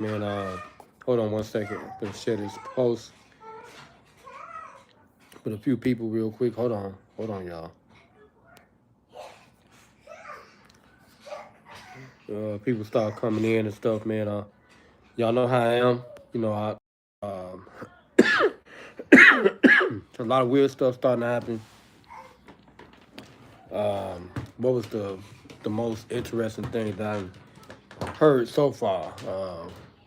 Man, hold on 1 second. I'm gonna share this post with a few people real quick. Hold on, y'all. People start coming in and stuff, man. Y'all know how I am. You know, um, a lot of weird stuff starting to happen. What was the most interesting thing that I've heard so far?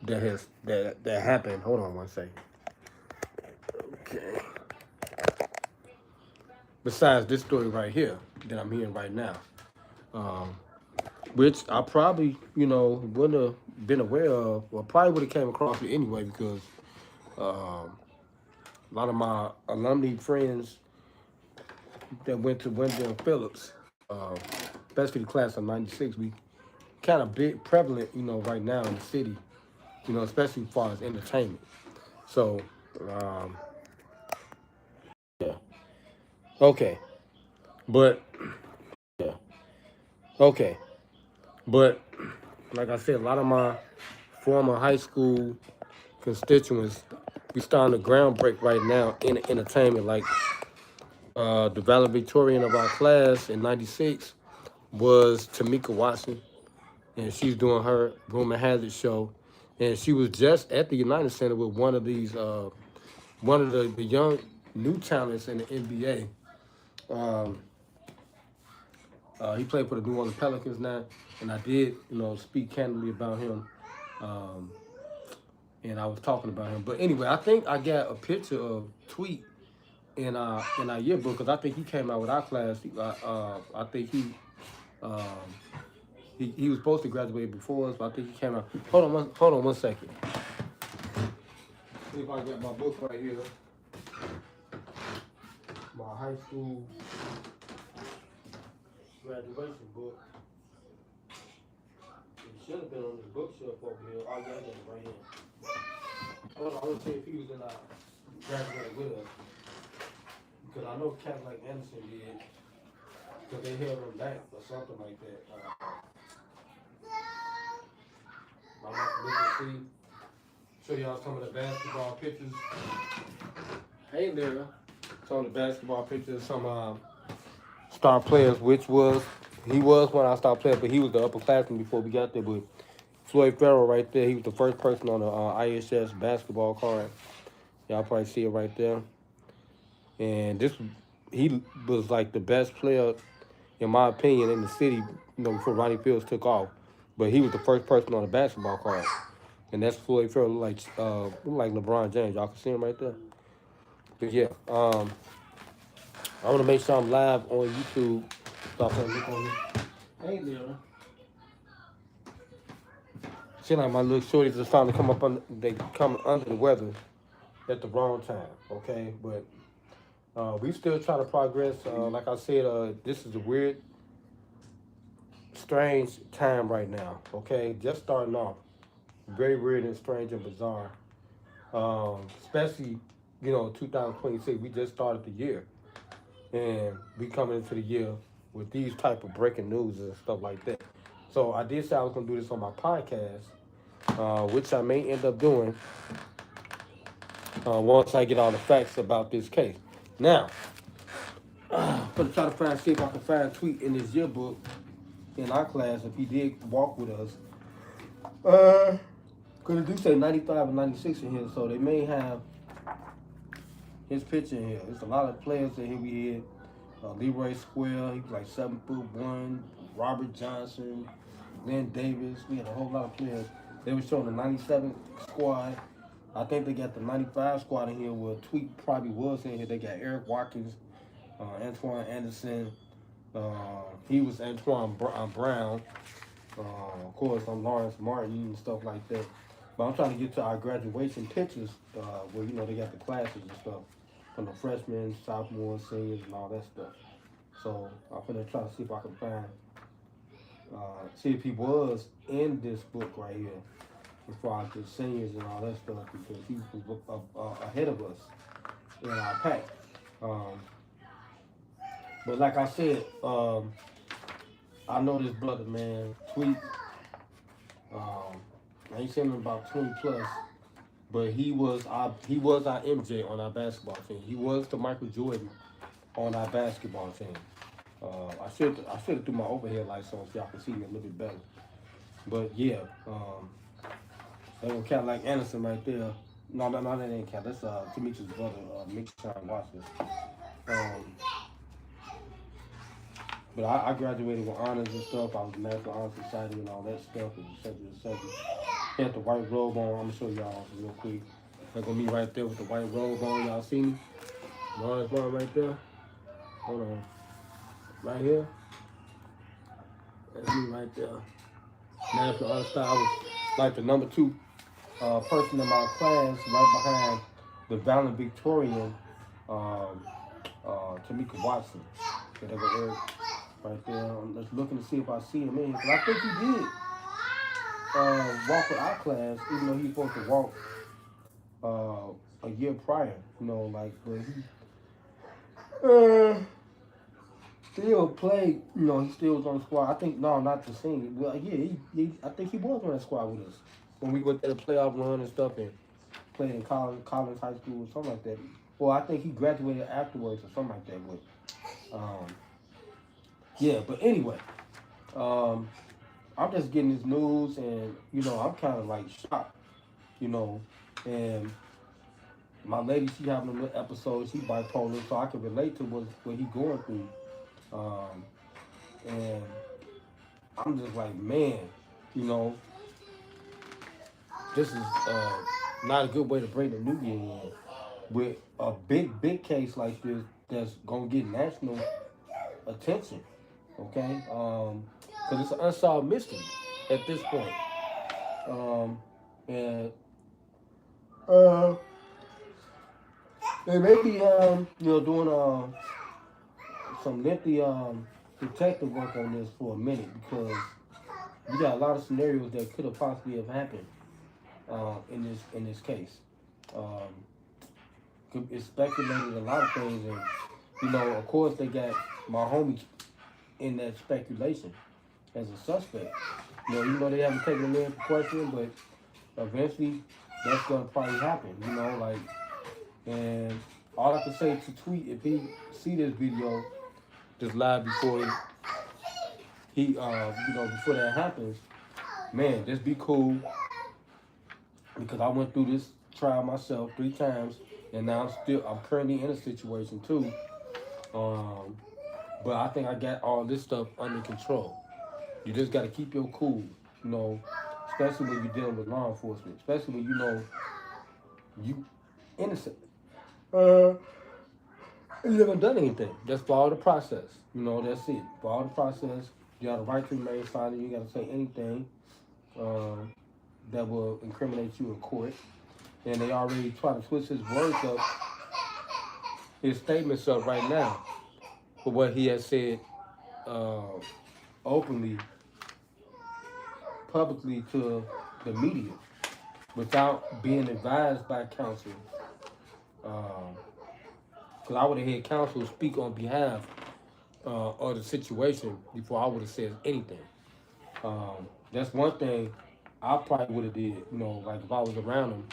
That happened. Hold on 1 second. Okay. Besides this story right here that I'm hearing right now, um, which I probably, wouldn't have been aware of, or probably would have came across it anyway because um, a lot of my alumni friends that went to Wendell Phillips, especially the class of '96, we kind of big prevalent, right now in the city, especially as far as entertainment. So, um, yeah, okay, but yeah, okay, but like I said, a lot of my former high school constituents, we starting a groundbreak right now in entertainment. Like the valedictorian of our class in '96 was Tamika Watson, and she's doing her Rumor Has It show, and she was just at the United Center with one of the young new talents in the NBA. Um, he played for the New Orleans Pelicans now, and I did, speak candidly about him. Um, and I was talking about him. But anyway, I think I got a picture of Tweet in our yearbook because I think he came out with our class. I think um, he was supposed to graduate before us, but I think he came out. Hold on 1 second. See if I got my book right here. My high school graduation book. It should have been on this bookshelf over here. Oh, yeah, I got it right here. Hold on, I want to see if he was in our graduate with us. Because I know cats like Anderson did. Because they held him back or something like that. I'm about to look and see. Show y'all some of the basketball pictures. Hey there. Some of the basketball pictures, some star players, he was when I started playing, but he was the upperclassman before we got there. But Floyd Farrell right there, he was the first person on the IHS basketball card. Y'all probably see it right there. And he was like the best player, in my opinion, in the city, before Ronnie Fields took off. But he was the first person on the basketball card. And that's Floyd Farrell, look like LeBron James. Y'all can see him right there. But yeah, I want to make sure I'm live on YouTube. So I can look on it. Hey there. Seem like my little shorties are starting to come up they come under the weather at the wrong time. Okay, but we still try to progress. Like I said, this is a weird, strange time right now. Okay, just starting off, very weird and strange and bizarre. Especially, 2026. We just started the year, and we coming into the year with these type of breaking news and stuff like that. So I did say I was gonna do this on my podcast, which I may end up doing once I get all the facts about this case. Now, I'm gonna try to see if I can find a tweet in this yearbook in our class if he did walk with us. Cause it do say 95 and 96 in here, so they may have his picture in here. There's a lot of players in here. We had Leroy Square, he was like 7'1". Robert Johnson, Lynn Davis. We had a whole lot of players. They were showing the 97 squad. I think they got the 95 squad in here where Tweet probably was in here. They got Eric Watkins, Antoine Anderson. He was Antoine Brown. Of course, I'm Lawrence Martin and stuff like that. But I'm trying to get to our graduation pictures where, they got the classes and stuff from the freshmen, sophomores, seniors, and all that stuff. So I'm going to try to see if I can find, see if he was in this book right here as far as the seniors and all that stuff because he was ahead of us in our pack. But like I said, I know this brother, man, Tweet. I ain't seen him about 20 plus, but he was our MJ on our basketball team. He was the Michael Jordan on our basketball team. I should have threw my overhead lights on so y'all can see me a little bit better. But yeah, that one cat like Anderson right there. No, that ain't cat. That's Demetrius' brother, Mick Shine Watson. Um, but I graduated with honors and stuff. I was National Honor Society and all that stuff, and etc. He had the white robe on. I'm gonna show y'all real quick. Look at me right there with the white robe on. Y'all see me? There's one right there. Hold on. Right here. That's me right there. National Honor Society. I was like the number 2 person in my class, right behind the Valiant Victorian, Tamika Watson. Whatever Eric right there. I'm just looking to see if I see him in. But I think he did walk with our class, even though he was supposed to walk a year prior. But he still played. He still was on the squad. I think not the same. Well, yeah, I think he was on that squad with us when we went to the playoff run and stuff and played in Collins High School or something like that. Well, I think he graduated afterwards or something like that. But yeah. But anyway, I'm just getting this news and I'm kind of like shocked. And my lady, she having a little episode. She bipolar, so I can relate to what he going through. And I'm just like, man, this is not a good way to bring the new year in with a big case like this that's gonna get national attention. Okay, because it's an unsolved mystery at this point. And they may be doing some lengthy detective work on this for a minute because you got a lot of scenarios that could have possibly have happened in this case. It's speculated a lot of things, and of course they got my homie in that speculation as a suspect. They haven't taken him in for questioning, but eventually that's gonna probably happen. And all I can say to tweet if he see this video just live before he before that happens, man, just be cool because I went through this trial myself 3 times, and now I'm currently in a situation too. But I think I got all this stuff under control. You just got to keep your cool, especially when you're dealing with law enforcement, especially when you innocent. You haven't done anything. Just follow the process. That's it. Follow the process. You have the right to remain silent. You got to say anything that will incriminate you in court. And they already try to twist his words up, his statements up right now for what he has said openly, publicly to the media without being advised by counsel. Because I would have had counsel speak on behalf of the situation before I would have said anything. That's one thing I probably would have did. Like if I was around him,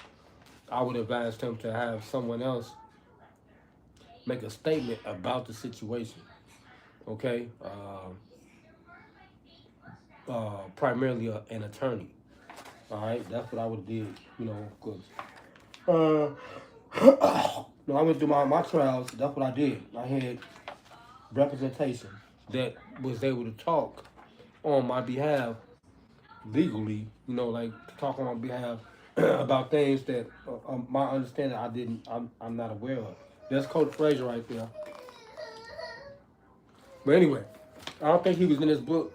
I would have advised him to have someone else make a statement about the situation. Okay? Primarily an attorney. All right? That's what I would have did, because I went through my trials. That's what I did. I had representation that was able to talk on my behalf legally, like to talk on my behalf about things that my understanding I'm not aware of. That's Coach Frazier right there. But anyway, I don't think he was in this book.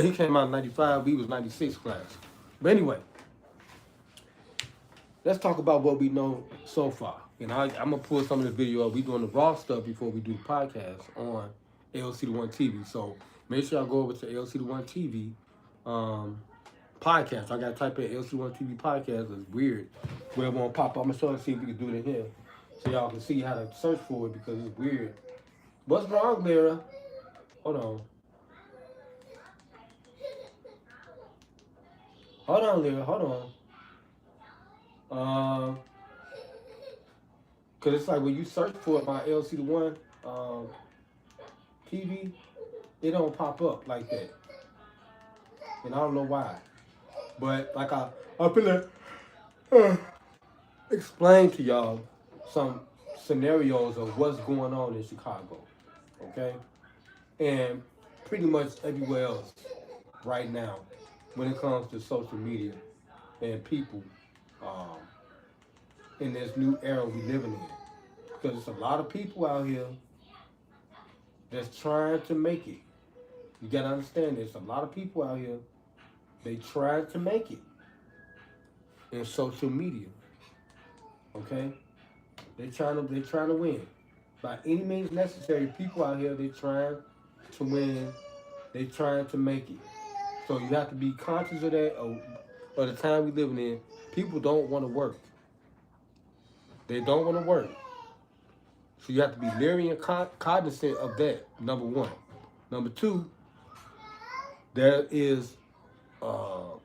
He came out in 95. We was 96 class. But anyway, let's talk about what we know so far. I'm going to pull some of this video up. We doing the raw stuff before we do the podcast on LCDAONE TV. So make sure y'all go over to LCDAONE TV podcast. I got to type in LCDAONE TV podcast. It's weird. Where it won't pop up. I'm going to show you, see if we can do it in here. So y'all can see how to search for it because it's weird. What's wrong, Mira? Hold on. Hold on, Lyra. Hold on. Cause it's like when you search for my LCDAONE TV, it don't pop up like that, and I don't know why. But like I feel like explain to y'all some scenarios of what's going on in Chicago, okay, and pretty much everywhere else right now when it comes to social media and people um, in this new era we living in. Because there's a lot of people out here that's trying to make it. You gotta understand there's a lot of people out here, they try to make it in social media. Okay? They trying to win. By any means necessary, people out here they trying to win, they trying to make it. So you have to be conscious of that or the time we living in. People don't want to work. They don't want to work. So you have to be leery and cognizant of that, number one. Number two, there is, how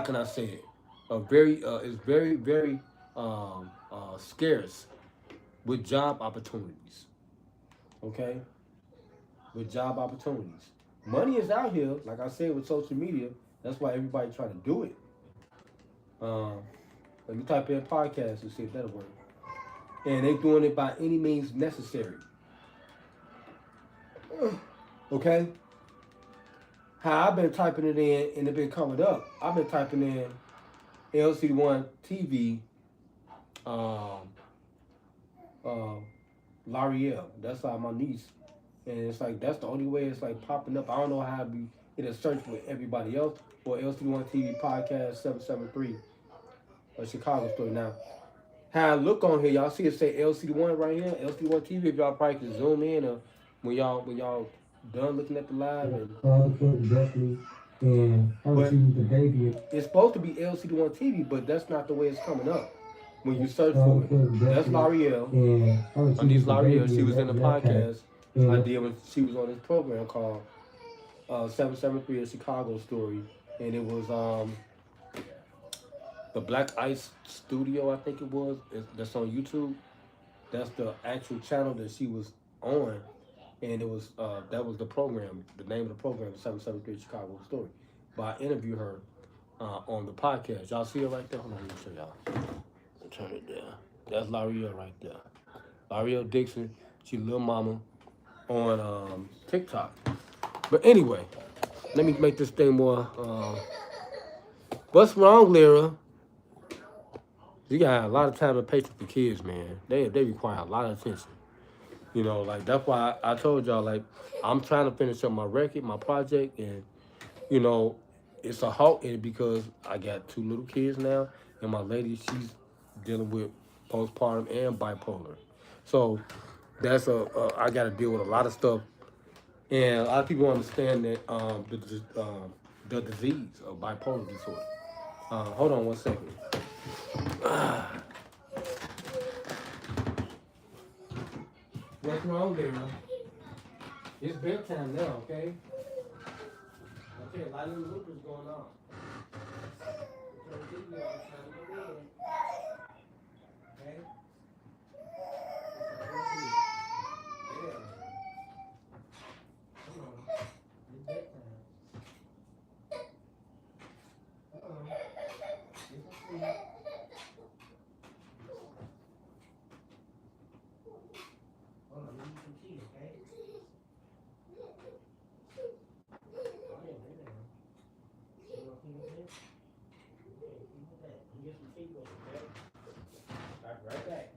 can I say it? It's very scarce with job opportunities. Okay? With job opportunities. Money is out here, like I said, with social media. That's why everybody trying to do it. Um, Let me type in podcast and see if that'll work. And they doing it by any means necessary. Okay? How I've been typing it in and it been coming up. I've been typing in LCDAONE TV uh, L'Ariel. That's like my niece. And it's like that's the only way it's like popping up. I don't know how it'll search with everybody else or LCDAONE TV podcast 773 a Chicago story. Now, how I look on here, y'all see it say LCDAONE right here, LCDAONE TV. If y'all probably can zoom in or when y'all done looking at the live definitely. And the baby. It's supposed to be LCDAONE TV, but that's not the way it's coming up. When you search for it, that's L'Ariel. My niece L'Ariel, she was in the podcast I did when she was on this program called 773 a Chicago story, and it was the Black Ice Studio, I think it was. That's on YouTube. That's the actual channel that she was on, and it was that was the program. The name of the program is 773 Chicago Story. But I interviewed her on the podcast. Y'all see it right there? Hold on, let me show y'all. Turn it down. That's L'Ariel right there. L'Ariel Dixon. She little mama on TikTok. But anyway, let me make this thing more. What's wrong, Lyra? You got a lot of time and patience for kids, man. They require a lot of attention. You know, like that's why I told y'all, like, I'm trying to finish up my record, my project, and you know, it's a halt in it because I got 2 little kids now, and my lady, she's dealing with postpartum and bipolar. So that's I got to deal with a lot of stuff, and a lot of people understand that the disease of bipolar disorder. Hold on one second. What's wrong there? It's bedtime now, okay? Okay, a lot of whoopers going on. Okay? Come on. It's bedtime. It's asleep. Hold on, let me some tea, okay? Right back.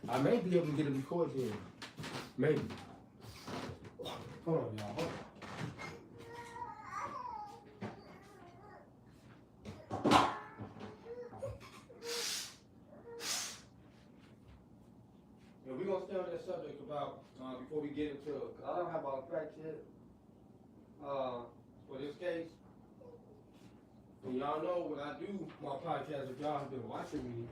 I may be able to get a record in. Maybe. Hold on, y'all. Hold on. Yeah, we're going to stay on that subject about, before we get into it. I don't have all the facts yet. For this case, and y'all know when I do my podcast, if y'all have been watching me,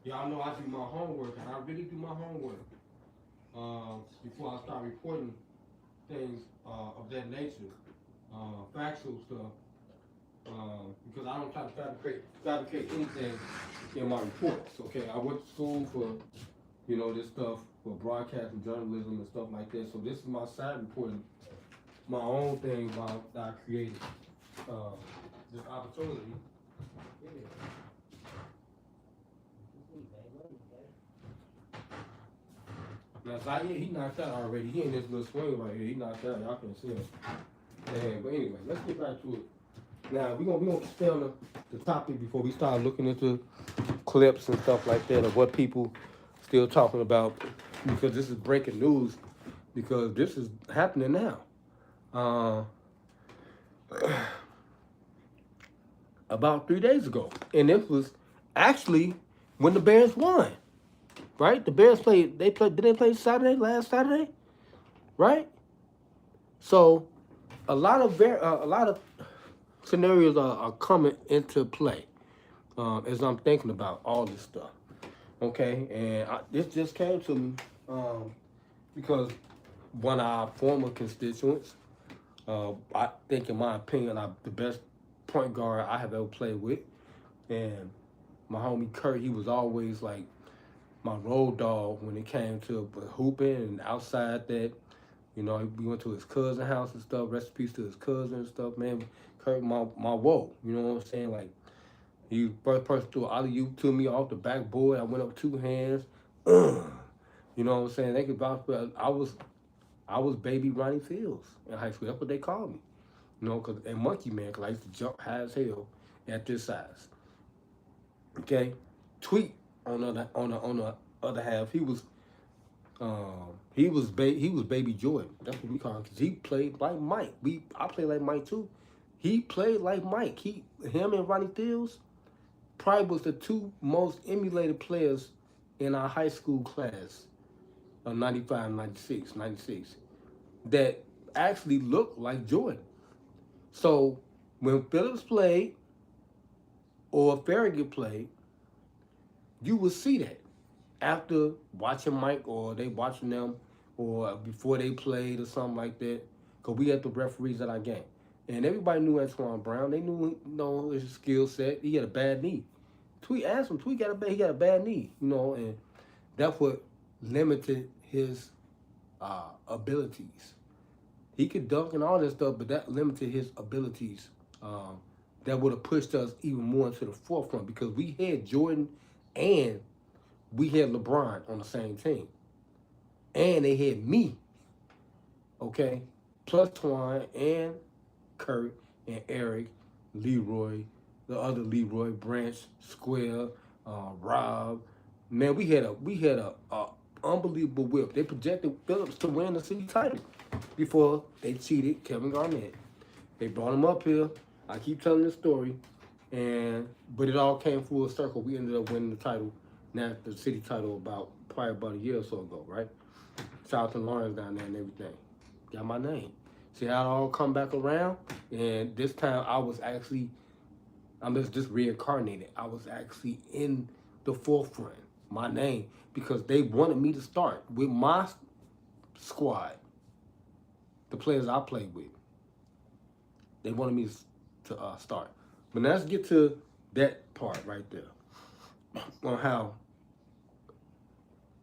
y'all know I do my homework, and I really do my homework before I start reporting things of that nature, factual stuff, because I don't try to fabricate anything in my reports. Okay, I went to school for this stuff for broadcasting journalism and stuff like that. So this is my side reporting, my own thing that I created. Uh, this opportunity. Yeah. Now Zaire, he knocked out already. He in this little swing right here. He knocked out. Y'all can see him. Yeah, but anyway, let's get back to it. Now we gonna stay on the topic before we start looking into clips and stuff like that of what people still talking about, because this is breaking news, because this is happening now. About 3 days ago, and this was actually when the Bears won. Right? The Bears played. Did they play Saturday? Last Saturday, right? So, a lot of scenarios are coming into play as I'm thinking about all this stuff. Okay, and this just came to me because one of our former constituents, I think, in my opinion, the best point guard I have ever played with, and my homie Kurt, he was always like my road dog when it came to hooping and outside that. We went to his cousin's house and stuff. Rest in peace to his cousin and stuff, man. Kurt, my whoa. You know what I'm saying? Like, he first person threw an alley-oop to me off the backboard. I went up 2 hands. You know what I'm saying? They could vouch for. I was baby Ronnie Fields in high school. That's what they called me. And Monkey Man, because I used to jump high as hell at this size. Okay? Tweet on the other half, he was baby Jordan. That's what we call him, because he played like Mike. I played like Mike too. He played like Mike. Him and Ronnie Fields probably was the 2 most emulated players in our high school class of 95, 96, that actually looked like Jordan. So when Phillips played or Farragut played, you would see that after watching Mike, or they watching them, or before they played or something like that. Because we had the referees at our game. And everybody knew Antoine Brown. They knew his skill set. He had a bad knee. Tweet asked him, he got a bad knee, and that's what limited his abilities. He could dunk and all that stuff, but that limited his abilities. That would have pushed us even more into the forefront, because we had Jordan and we had LeBron on the same team. And they had me, okay? Plus Twan and Kurt and Eric, Leroy, the other Leroy, Branch, Square, Rob. Man, we had a unbelievable whip. They projected Phillips to win the city title before they cheated Kevin Garnett. They brought him up here. I keep telling this story, but it all came full circle. We ended up winning the title, not the city title, probably about a year or so ago, right? South and Lawrence down there and everything. Got my name. See how it all come back around? And this time I'm just reincarnated. I was actually in the forefront, my name, because they wanted me to start with my squad, the players I played with. They wanted me to start. But now let's get to that part right there, on how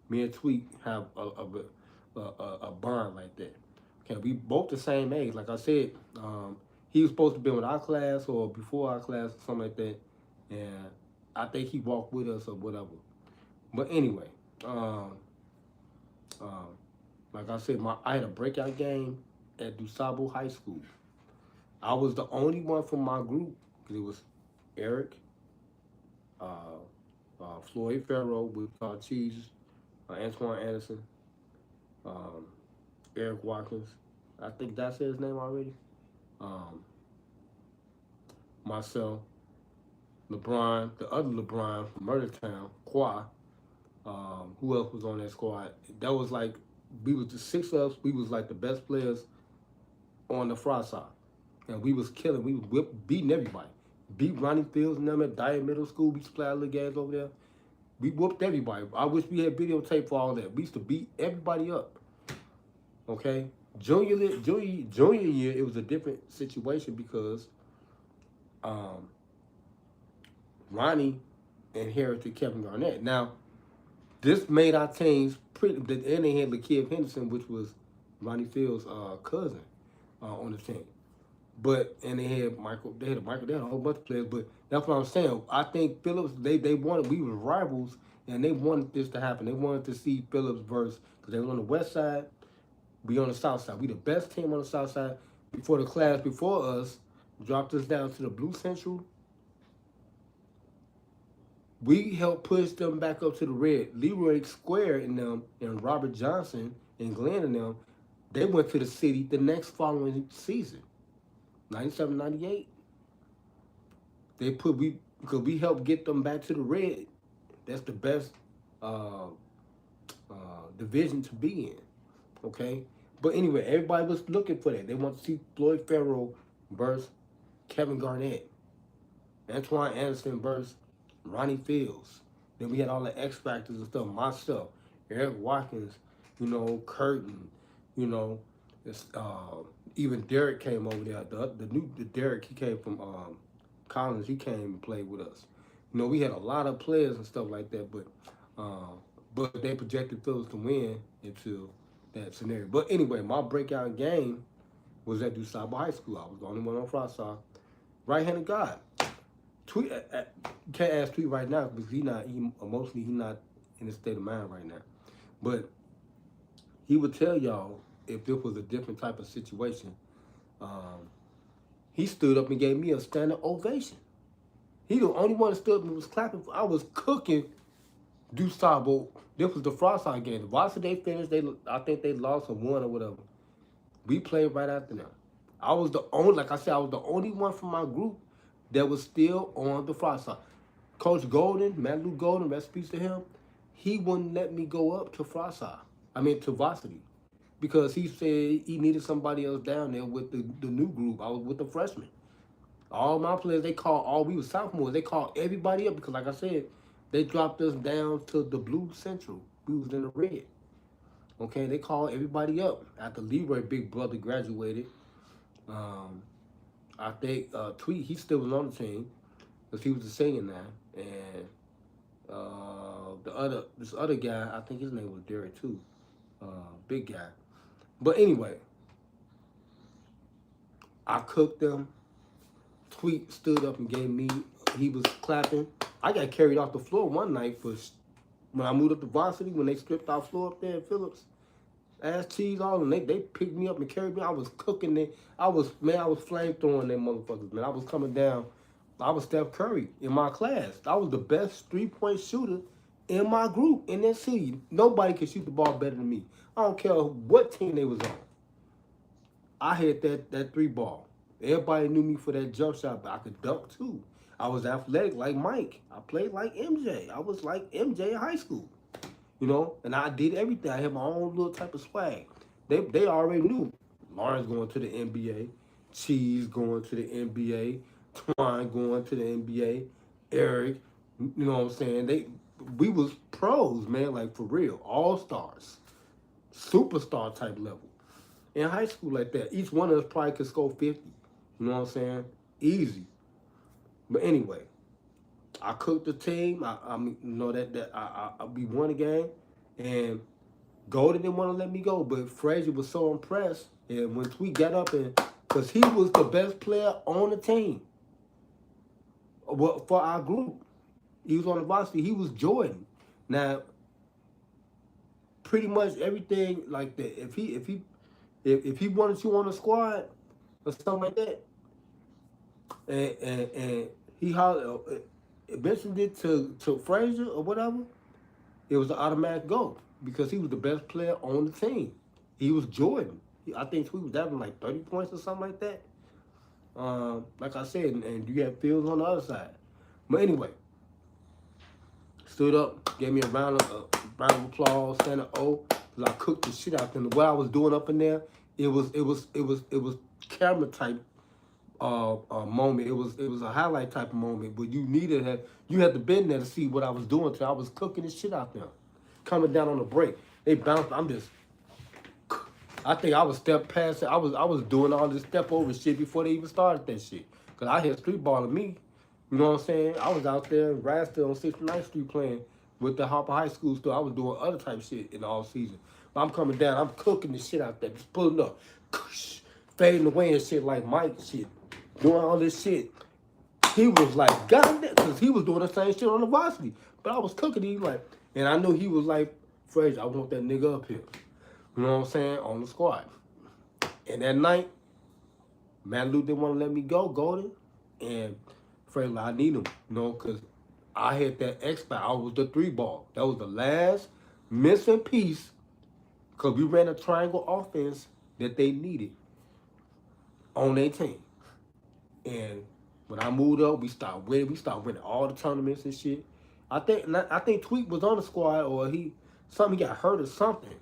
me and Tweet have a bond like that. Okay, we both the same age. Like I said, he was supposed to be with our class or before our class or something like that, and I think he walked with us or whatever. But anyway, like I said, I had a breakout game at DuSable High School. I was the only one from my group, because it was Eric, Floyd Farrow with Cheese, Antoine Anderson, Eric Watkins. I think that's his name already. Myself, LeBron, the other LeBron from Murdertown, Qua. Who else was on that squad? That was like, we was the 6 of us. We was like the best players on the far side. And we was killing. We was beating everybody. Beat Ronnie Fields and them at Dyer Middle School. We used to play our little games over there. We whooped everybody. I wish we had videotape for all that. We used to beat everybody up. Okay? Junior year, it was a different situation because um, Ronnie inherited Kevin Garnett. Now, this made our teams pretty. And they had Lakeith Henderson, which was Ronnie Field's cousin, on the team. But and they had Michael. They had a whole bunch of players. But that's what I'm saying. I think Phillips. They wanted. We were rivals, and they wanted this to happen. They wanted to see Phillips versus because they were on the west side. We on the south side. We the best team on the south side. Before the class before us dropped us down to the Blue Central, we helped push them back up to the red. Leroy Square and them and Robert Johnson and Glenn and them, they went to the city the next following season, 97, 98. They put we because we helped get them back to the red. That's the best uh, division to be in. Okay, but anyway, everybody was looking for that. They want to see Floyd Farrell versus Kevin Garnett, Antoine Anderson versus Ronnie Fields. Then we had all the X Factors and stuff. Myself, Eric Watkins, Curtin, you know, it's, even Derek came over there. The Derek, he came from Collins. He came and played with us. We had a lot of players and stuff like that, but they projected Phillips to win into that scenario. But anyway, my breakout game was at DuSable High School. I was the only one on Frostar. Right-handed guy. Tweet can't ask Tweet right now because he not in the state of mind right now. But he would tell y'all if this was a different type of situation. He stood up and gave me a standing ovation. He the only one that stood up and was clapping. I was cooking DuSable. This was the Frostar game. The varsity they finished. I think they lost or won or whatever. We played right after them. I was the only, like I said, I was the only one from my group that was still on the Frostar. Coach Golden, Matt Lou Golden, rest in peace to him, he wouldn't let me go up to Frostar. To varsity. Because he said he needed somebody else down there with the new group. I was with the freshmen. All my players, we were sophomores, they called everybody up because, like I said, they dropped us down to the Blue Central. We was in the red. Okay, they called everybody up after Leroy big brother graduated. I think Tweet, he still was on the team because he was a senior now. And this other guy, I think his name was Derek too, big guy. But anyway, I cooked them. Tweet stood up and gave me, he was clapping. I got carried off the floor one night when I moved up to varsity, when they stripped our floor up there at Phillips. Ass cheese all, and they picked me up and carried me. I was cooking it. I was flame throwing them motherfuckers, man. I was coming down. I was Steph Curry in my class. I was the best 3-point shooter in my group in that city. Nobody could shoot the ball better than me. I don't care what team they was on. I hit that 3 ball. Everybody knew me for that jump shot, but I could dunk too. I was athletic like Mike. I played like MJ. I was like MJ in high school. And I did everything. I had my own little type of swag. They already knew. Lawrence going to the NBA, Cheese going to the NBA, Twine going to the NBA, Eric, you know what I'm saying? We was pros, man, like for real. All-stars. Superstar type level. In high school like that. Each one of us probably could score 50. You know what I'm saying? Easy. But anyway, I cooked the team. We won the game, and Golden didn't want to let me go, but Frazier was so impressed, and when we got up because he was the best player on the team, for our group, he was on the varsity. He was Jordan. Now, pretty much everything like that. If he wanted you on the squad or something like that, and he hollered. Mentioned it to Frazier or whatever, it was an automatic go because he was the best player on the team. He was Jordan. I think he was having like 30 points or something like that. Like I said, and you had Fields on the other side. But anyway, stood up, gave me a round of applause, standing O, because I cooked the shit out of them. What I was doing up in there, it was camera type. Moment. It was a highlight type of moment, but you had to been there to see what I was doing. So I was cooking this shit out there. Coming down on the break, they bounced. I'm just I think I was step past it. I was doing all this step over shit before they even started that shit. Cause I had street balling me. You know what I'm saying? I was out there in Radstown on 69th Street playing with the Harper High School still. I was doing other type of shit in the all season. But I'm coming down, I'm cooking the shit out there, just pulling up, fading away and shit like Mike shit, doing all this shit. He was like, God damn, because he was doing the same shit on the varsity. But I was cooking, he like, and I knew he was like, Frazier, I want that nigga up here. You know what I'm saying? On the squad. And that night, Matt Luke didn't want to let me go, Golden. And Frazier, I need him, you know, because I had that X factor. I was the 3 ball. That was the last missing piece because we ran a triangle offense that they needed on their team. And when I moved up, we started winning. We started winning all the tournaments and shit. I think Tweet was on the squad or he got hurt or something.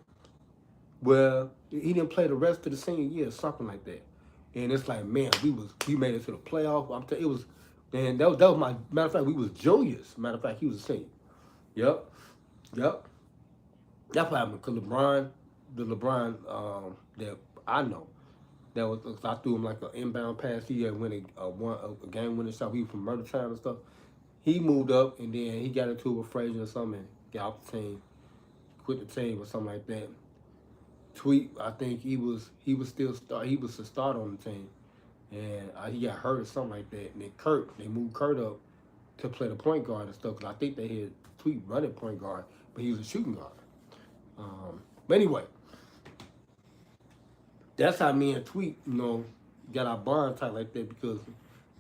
Well, he didn't play the rest of the senior year or something like that. And it's like, man, we made it to the playoff. I'm telling you, it was, and that was my, matter of fact, we was juniors. Matter of fact, he was a senior. Yep. That's what happened because LeBron that I know, that was, I threw him like an inbound pass. He had win a game winning shot. He was from Murder Town and stuff. He moved up and then he got into it with Frazier or something and got off the team, quit the team or something like that. Tweet, I think he was still start. He was a start on the team, and he got hurt or something like that. And then they moved Kurt up to play the point guard and stuff. Cause I think they had Tweet running point guard, but he was a shooting guard. But anyway, that's how me and Tweet, you know, got our bond tight like that because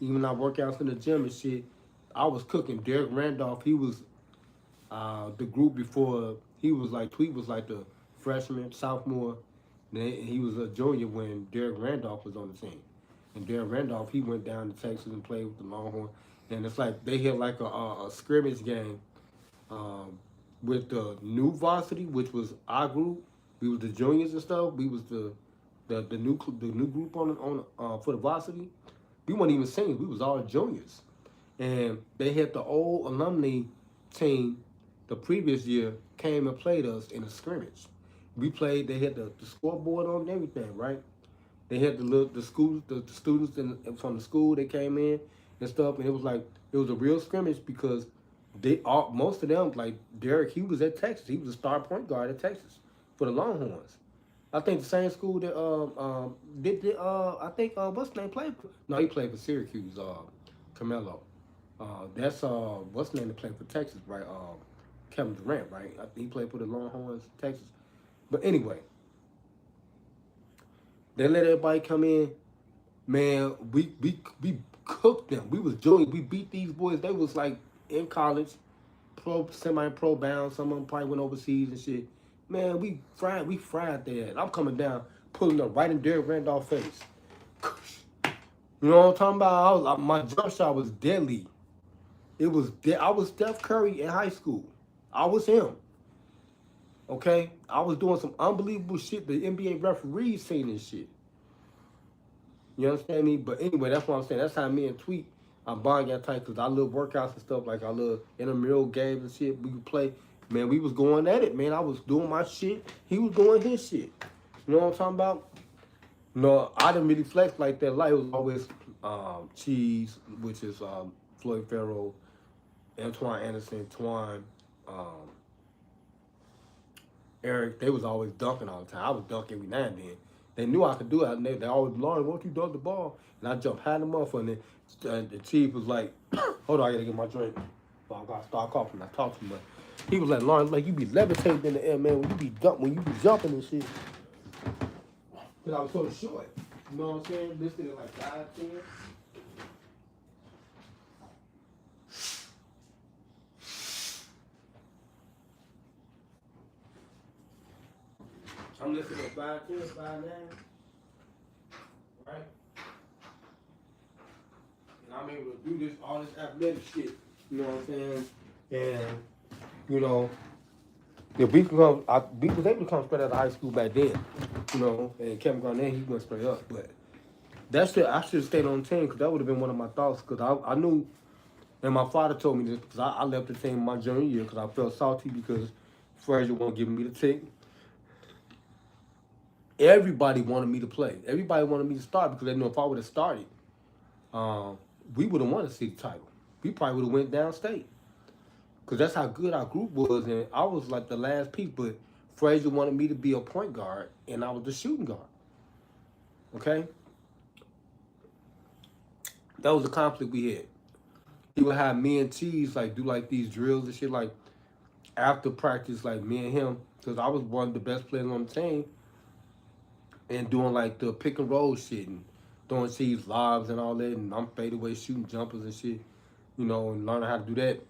even our workouts in the gym and shit, I was cooking. Derek Randolph, he was the group before. He was like, Tweet was like the freshman, sophomore. Then he was a junior when Derek Randolph was on the team. And Derek Randolph, he went down to Texas and played with the Longhorn. And it's like they had like a scrimmage game with the new varsity, which was our group. We was the juniors and stuff. We was the new group on for the varsity. We weren't even seniors. We was all juniors. And they had the old alumni team the previous year came and played us in a scrimmage. We played. They had the scoreboard on and everything, right? They had the students from the school. They came in and stuff, and it was a real scrimmage because most of them, like Derek, he was at Texas. He was a star point guard at Texas for the Longhorns. I think the same school that I think what's his name played for? No, he played for Syracuse. Carmelo. That's what's his name that played for Texas, right? Kevin Durant, right? I think he played for the Longhorns, Texas. But anyway, they let everybody come in. Man, we cooked them. We was doing. We beat these boys. They was like in college, semi-pro bound. Some of them probably went overseas and shit. Man, we fried that. I'm coming down, pulling up right in Derek Randolph's face. You know what I'm talking about? My jump shot was deadly. I was Steph Curry in high school. I was him. Okay? I was doing some unbelievable shit. The NBA referees seen this shit. You understand me? But anyway, that's what I'm saying. That's how me and Tweet, our bond got tight because I love workouts and stuff. Like I love intramural games and shit. We could play. Man, we was going at it, man. I was doing my shit. He was doing his shit. You know what I'm talking about? No, I didn't really flex like that. Like it was always Cheese, which is Floyd Farrell, Antoine Anderson, Twan, Eric. They was always dunking all the time. I was dunking every now and then. They knew I could do it. They always, Lauren, won't you dunk the ball? And I jumped high them off, and then the Chief was like, hold on, I gotta get my drink. So I gotta start coughing. I talk too much. He was like, Lauren, like you be levitating in the air, man. When you be jumping and shit. Cause I was sort of short. You know what I'm saying? This thing is like 5'10". I'm listening at 5'10", 5'9". Right? And I'm able to do all this athletic shit. You know what I'm saying? And, you know, if we was able to come straight out of high school back then, you know, and Kevin Garnett, he went straight up. But that's it. I should have stayed on the team because that would have been one of my thoughts because I knew, and my father told me this because I left the team my junior year because I felt salty because Frazier wasn't giving me the tick. everybody wanted me to play. Everybody wanted me to start because they knew if I would have started, um, we would have won the city title. We probably would have went downstate because that's how good our group was, and I was like the last piece. But Frazier wanted me to be a point guard, and I was the shooting guard. Okay, that was the conflict we had. He would have me and Cheese like do like these drills and shit like after practice, like me and him, because I was one of the best players on the team, and doing like the pick and roll shit and throwing Cheese lobs and all that, and I'm fadeaway shooting jumpers and shit, and learning how to do that.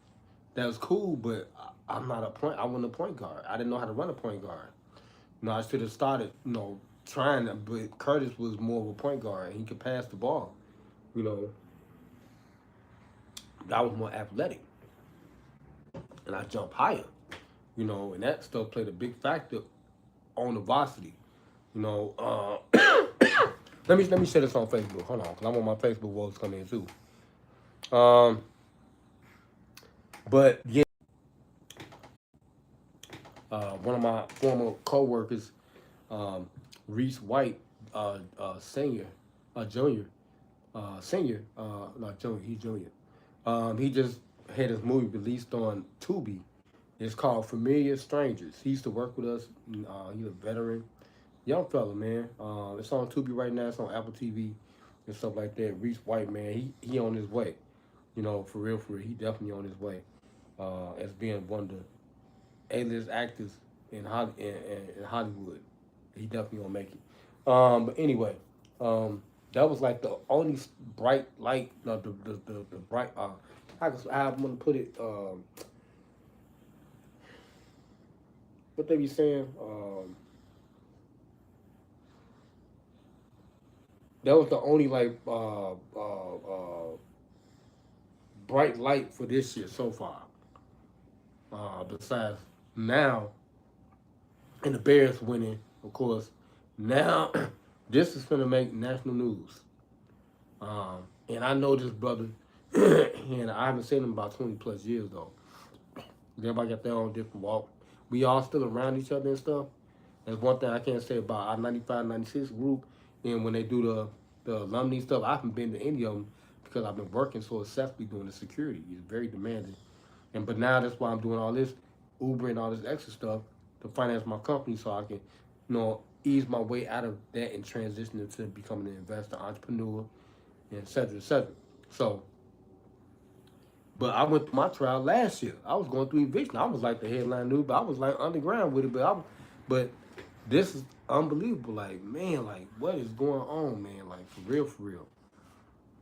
That was cool, but I'm not a point. I wasn't a point guard. I didn't know how to run a point guard. I should have started, trying to, but Curtis was more of a point guard. He could pass the ball. You know, I was more athletic, and I jumped higher. And that stuff played a big factor on the varsity. You know, let me share this on Facebook. Hold on, cause I'm on my Facebook walls coming in too. But yeah, one of my former co-workers, Reese White, senior, junior, senior, not junior, he's junior. He just had his movie released on Tubi. It's called Familiar Strangers. He used to work with us. He's a veteran, young fella, man. It's on Tubi right now. It's on Apple TV and stuff like that. Reese White, man, he on his way. For real, he definitely on his way. As being one of the A-list actors in Hollywood. He definitely gonna make it. But anyway, that was like the only bright light, the bright. I'm gonna put it. What they be saying? That was the only like bright light for this year so far. Besides now, and the Bears winning, of course. Now, this is gonna make national news. And I know this brother, and I haven't seen him about 20 plus years though. Everybody got their own different walk. We all still around each other and stuff. That's one thing I can't say about our 95, 96 group. And when they do the alumni stuff, I haven't been to any of them because I've been working so excessively doing the security. It's very demanding. But now that's why I'm doing all this Uber and all this extra stuff to finance my company so I can, ease my way out of that and transition into becoming an investor, entrepreneur, and et cetera, et cetera. So, but I went through my trial last year. I was going through eviction. I was like the headline news, but I was like underground with it. But this is unbelievable. Like, man, like what is going on, man? Like for real, for real.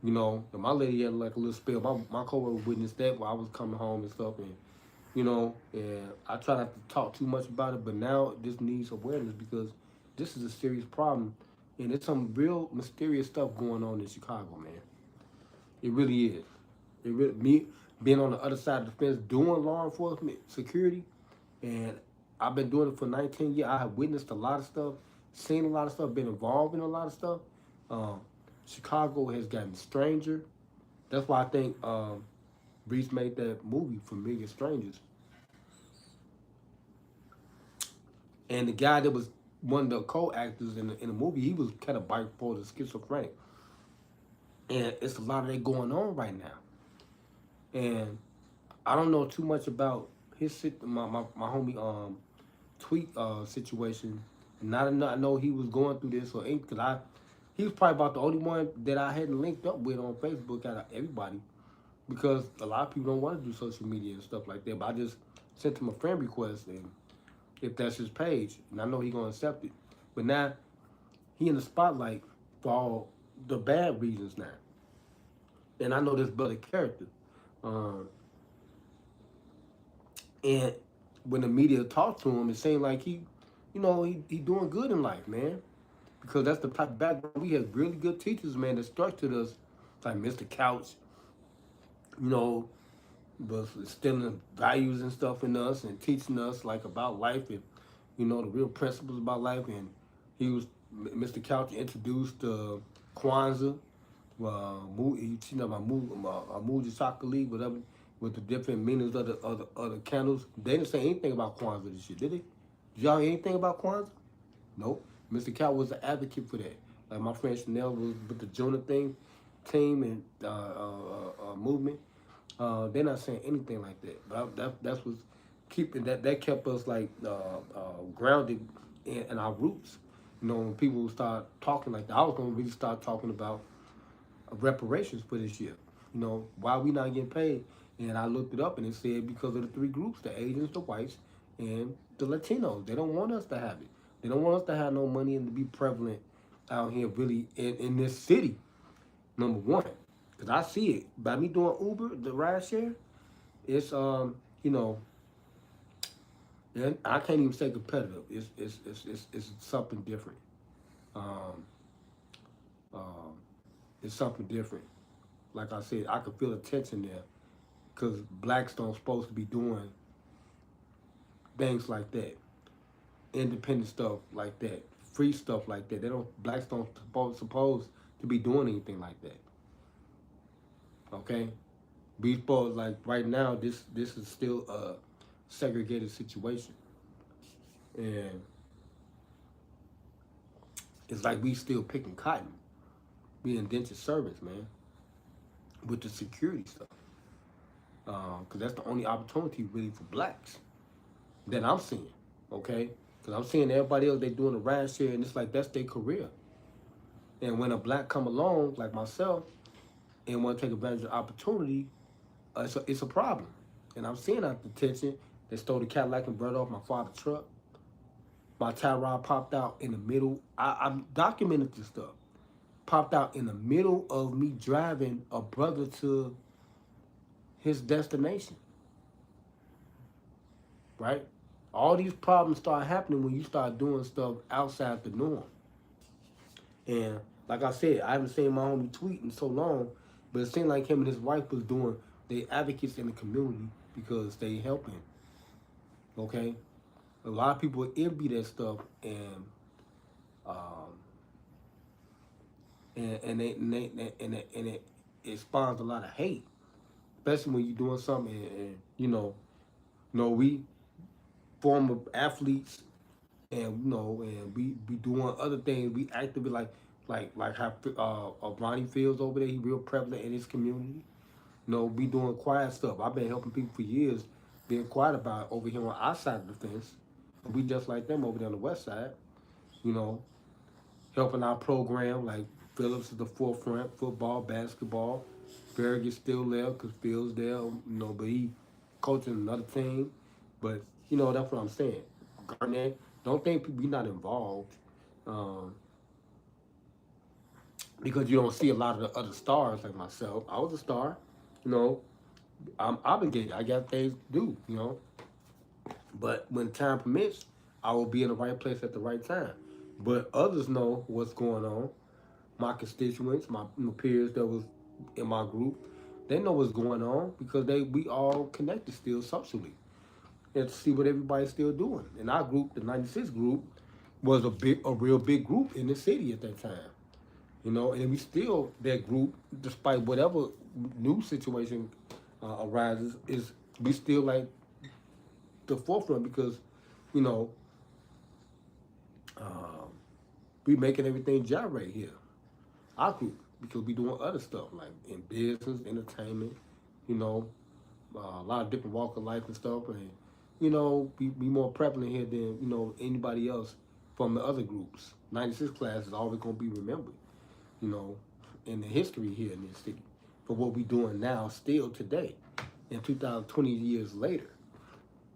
And my lady had like a little spell. My coworker witnessed that while I was coming home and stuff, and and I try not to talk too much about it. But now this needs awareness because this is a serious problem, and there's some real mysterious stuff going on in Chicago, man. It really is. Me being on the other side of the fence doing law enforcement security, and I've been doing it for 19 years. I have witnessed a lot of stuff, seen a lot of stuff, been involved in a lot of stuff. Chicago has gotten stranger. That's why I think Reese made that movie, Familiar Strangers. And the guy that was one of the co-actors in the movie, he was kind of bipolar, schizophrenic. And it's a lot of that going on right now. And I don't know too much about my homie tweet situation. Not enough. I know he was going through this or anything because he was probably about the only one that I hadn't linked up with on Facebook out of everybody because a lot of people don't want to do social media and stuff like that. But I just sent him a friend request and if that's his page, and I know he's gonna accept it. But now he in the spotlight for all the bad reasons now. And I know this brother character. And when the media talk to him, it seems like he doing good in life, man. Because that's the type of background we had really good teachers, man, that structured us, like Mr. Couch, was instilling values and stuff in us and teaching us like about life and the real principles about life. And Mr. Couch introduced Kwanzaa, he teaching about Muji Chocolate, whatever, with the different meanings of the candles. They didn't say anything about Kwanzaa this shit, did they? Did y'all hear anything about Kwanzaa? Nope. Mr. Cal was an advocate for that. Like my friend Chanel was with the Jonah thing, team and movement. They're not saying anything like that. But that's what's keeping that kept us like grounded in our roots. You know, when people start talking like that, I was gonna really start talking about reparations for this year. You know, why we not getting paid? And I looked it up and it said because of the three groups: the Asians, the whites, and the Latinos. They don't want us to have it. They don't want us to have no money and to be prevalent out here really in this city. Number one, because I see it by me doing Uber, the ride share. It's you know, and I can't even say competitive. It's something different. Um, um, it's something different. Like I said, I could feel the tension there because blacks don't supposed to be doing things like that, independent stuff like that, free stuff like that. They don't blacks don't supposed to be doing anything like that. Okay, we supposed like right now this is still a segregated situation, and it's like we still picking cotton. We indentured servants, man, with the security stuff, because that's the only opportunity really for blacks that I'm seeing. Okay, because I'm seeing everybody else they doing the ride share, and it's like that's their career. And when a black come along like myself and want to take advantage of the opportunity, it's a problem. And I'm seeing that the tension. They stole the Cadillac and brought off my father's truck. My tie rod popped out in the middle. I'm documented this stuff. Popped out in the middle of me driving a brother to his destination. Right? All these problems start happening when you start doing stuff outside the norm. And like I said, I haven't seen my homie tweet in so long, but it seemed like him and his wife was doing they advocates in the community because they helping. Okay, a lot of people envy that stuff, um, and it spawns a lot of hate, especially when you're doing something and we former athletes and and we be doing other things. We actively like how Ronnie Fields over there. He real prevalent in his community. We doing quiet stuff. I've been helping people for years, being quiet about it over here on our side of the fence. And we just like them over there on the west side. You know, helping our program like Phillips is the forefront, football, basketball. Farragut is still there because Phil's there. But he coaching another team. But that's what I'm saying. Garnett, don't think we not involved. Um, because you don't see a lot of the other stars like myself. I was a star, you know. I'm obligated. I got things to do. But when time permits, I will be in the right place at the right time. But others know what's going on. My constituents, my peers that was in my group, they know what's going on because we all connected still socially and to see what everybody's still doing. And our group, the '96 group, was a real big group in the city at that time. And we still that group, despite whatever new situation arises, is we still like the forefront because, you know, um, we making everything gyrate here. Our group because we doing other stuff like in business, entertainment, you know, a lot of different walk of life and stuff, and be more prevalent here than anybody else from the other groups. '96 class is always gonna be remembered, you know, in the history here in this city for what we doing now, still today, in 2020 years later.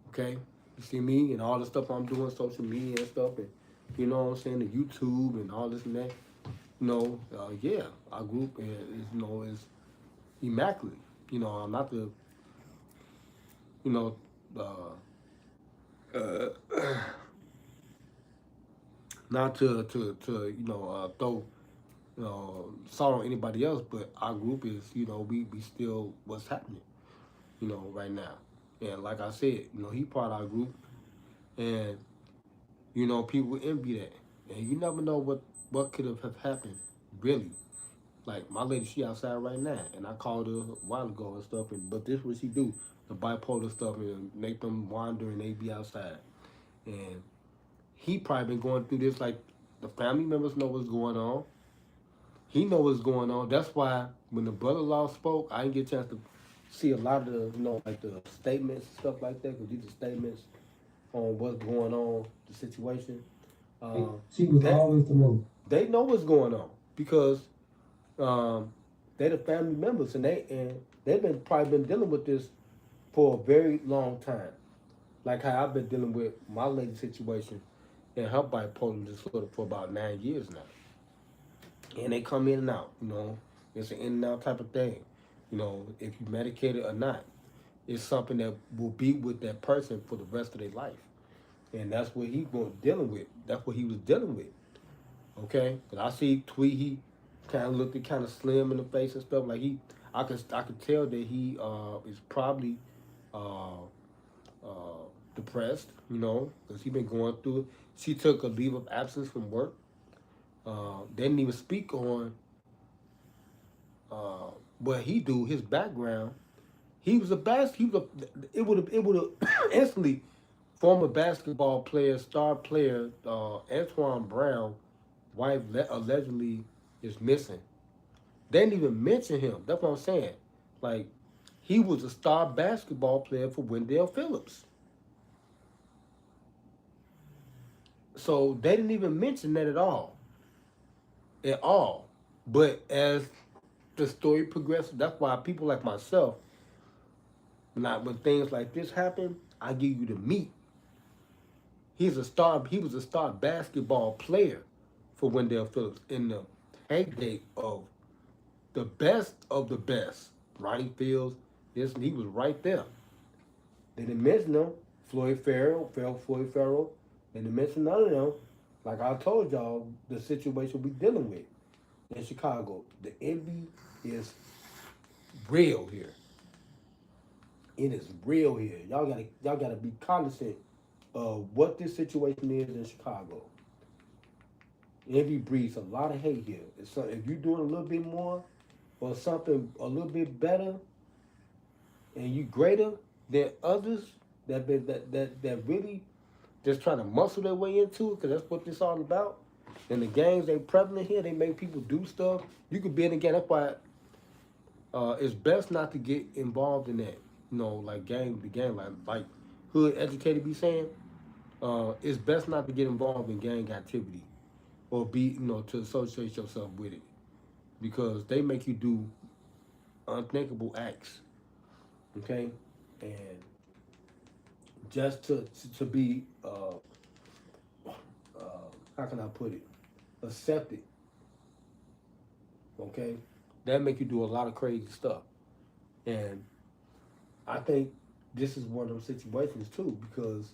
Okay, you see me and all the stuff I'm doing, social media and stuff, and you know what I'm saying, the YouTube and all this and that. Yeah, our group is immaculate. I'm not the you know uh, not to throw salt on anybody else, but our group is we still what's happening right now, and like I said, he part of our group, and people envy that, and you never know what could have happened really. Like my lady, she outside right now, and I called her a while ago and stuff. But this what she do, the bipolar stuff, and make them wander and they be outside. And he probably been going through this like The family members know what's going on. He know what's going on. That's why when the brother-in-law spoke, I didn't get a chance to see a lot of the, like the statements and stuff like that, because these are statements on what's going on, the situation. She was always the most. They know what's going on because they're the family members, and they've been probably been dealing with this for a very long time. Like how I've been dealing with my lady's situation and her bipolar disorder for about 9 years now. And they come in and out, It's an in and out type of thing. If you medicated or not. It's something that will be with that person for the rest of their life. And that's what he was dealing with. That's what he was dealing with. Okay? Because I see Tweet, he kind of looked kind of slim in the face and stuff. Like I could tell that he is probably uh, depressed, because he been going through it. She took a leave of absence from work. Didn't even speak on what he do, his background. He was a it would have instantly former basketball player, star player, Antoine Brown, wife allegedly is missing. They didn't even mention him. That's what I'm saying. Like, he was a star basketball player for Wendell Phillips. So they didn't even mention that at all. At all. But as the story progresses, that's why people like myself, when things like this happen, I give you the meat. He was a star basketball player for Wendell Phillips in the heyday of the best. Ronnie Fields, he was right there. They didn't mention him. Floyd Farrell. They didn't mention none of them. Like I told y'all, the situation we dealing with in Chicago. The envy is real here. It is real here. Y'all gotta be cognizant of what this situation is in Chicago. Envy breeds a lot of hate here. If you're doing a little bit more or something a little bit better, and you greater than others that really just trying to muscle their way into it, because that's what this all about. And the games they prevalent here, they make people do stuff. You could be in the game. That's why it's best not to get involved in that. Like the game, like hood educated be saying. It's best not to get involved in gang activity or to associate yourself with it, because they make you do unthinkable acts. Okay, and just to be how can I put it, accepted. Okay, that make you do a lot of crazy stuff, and I think this is one of those situations too, because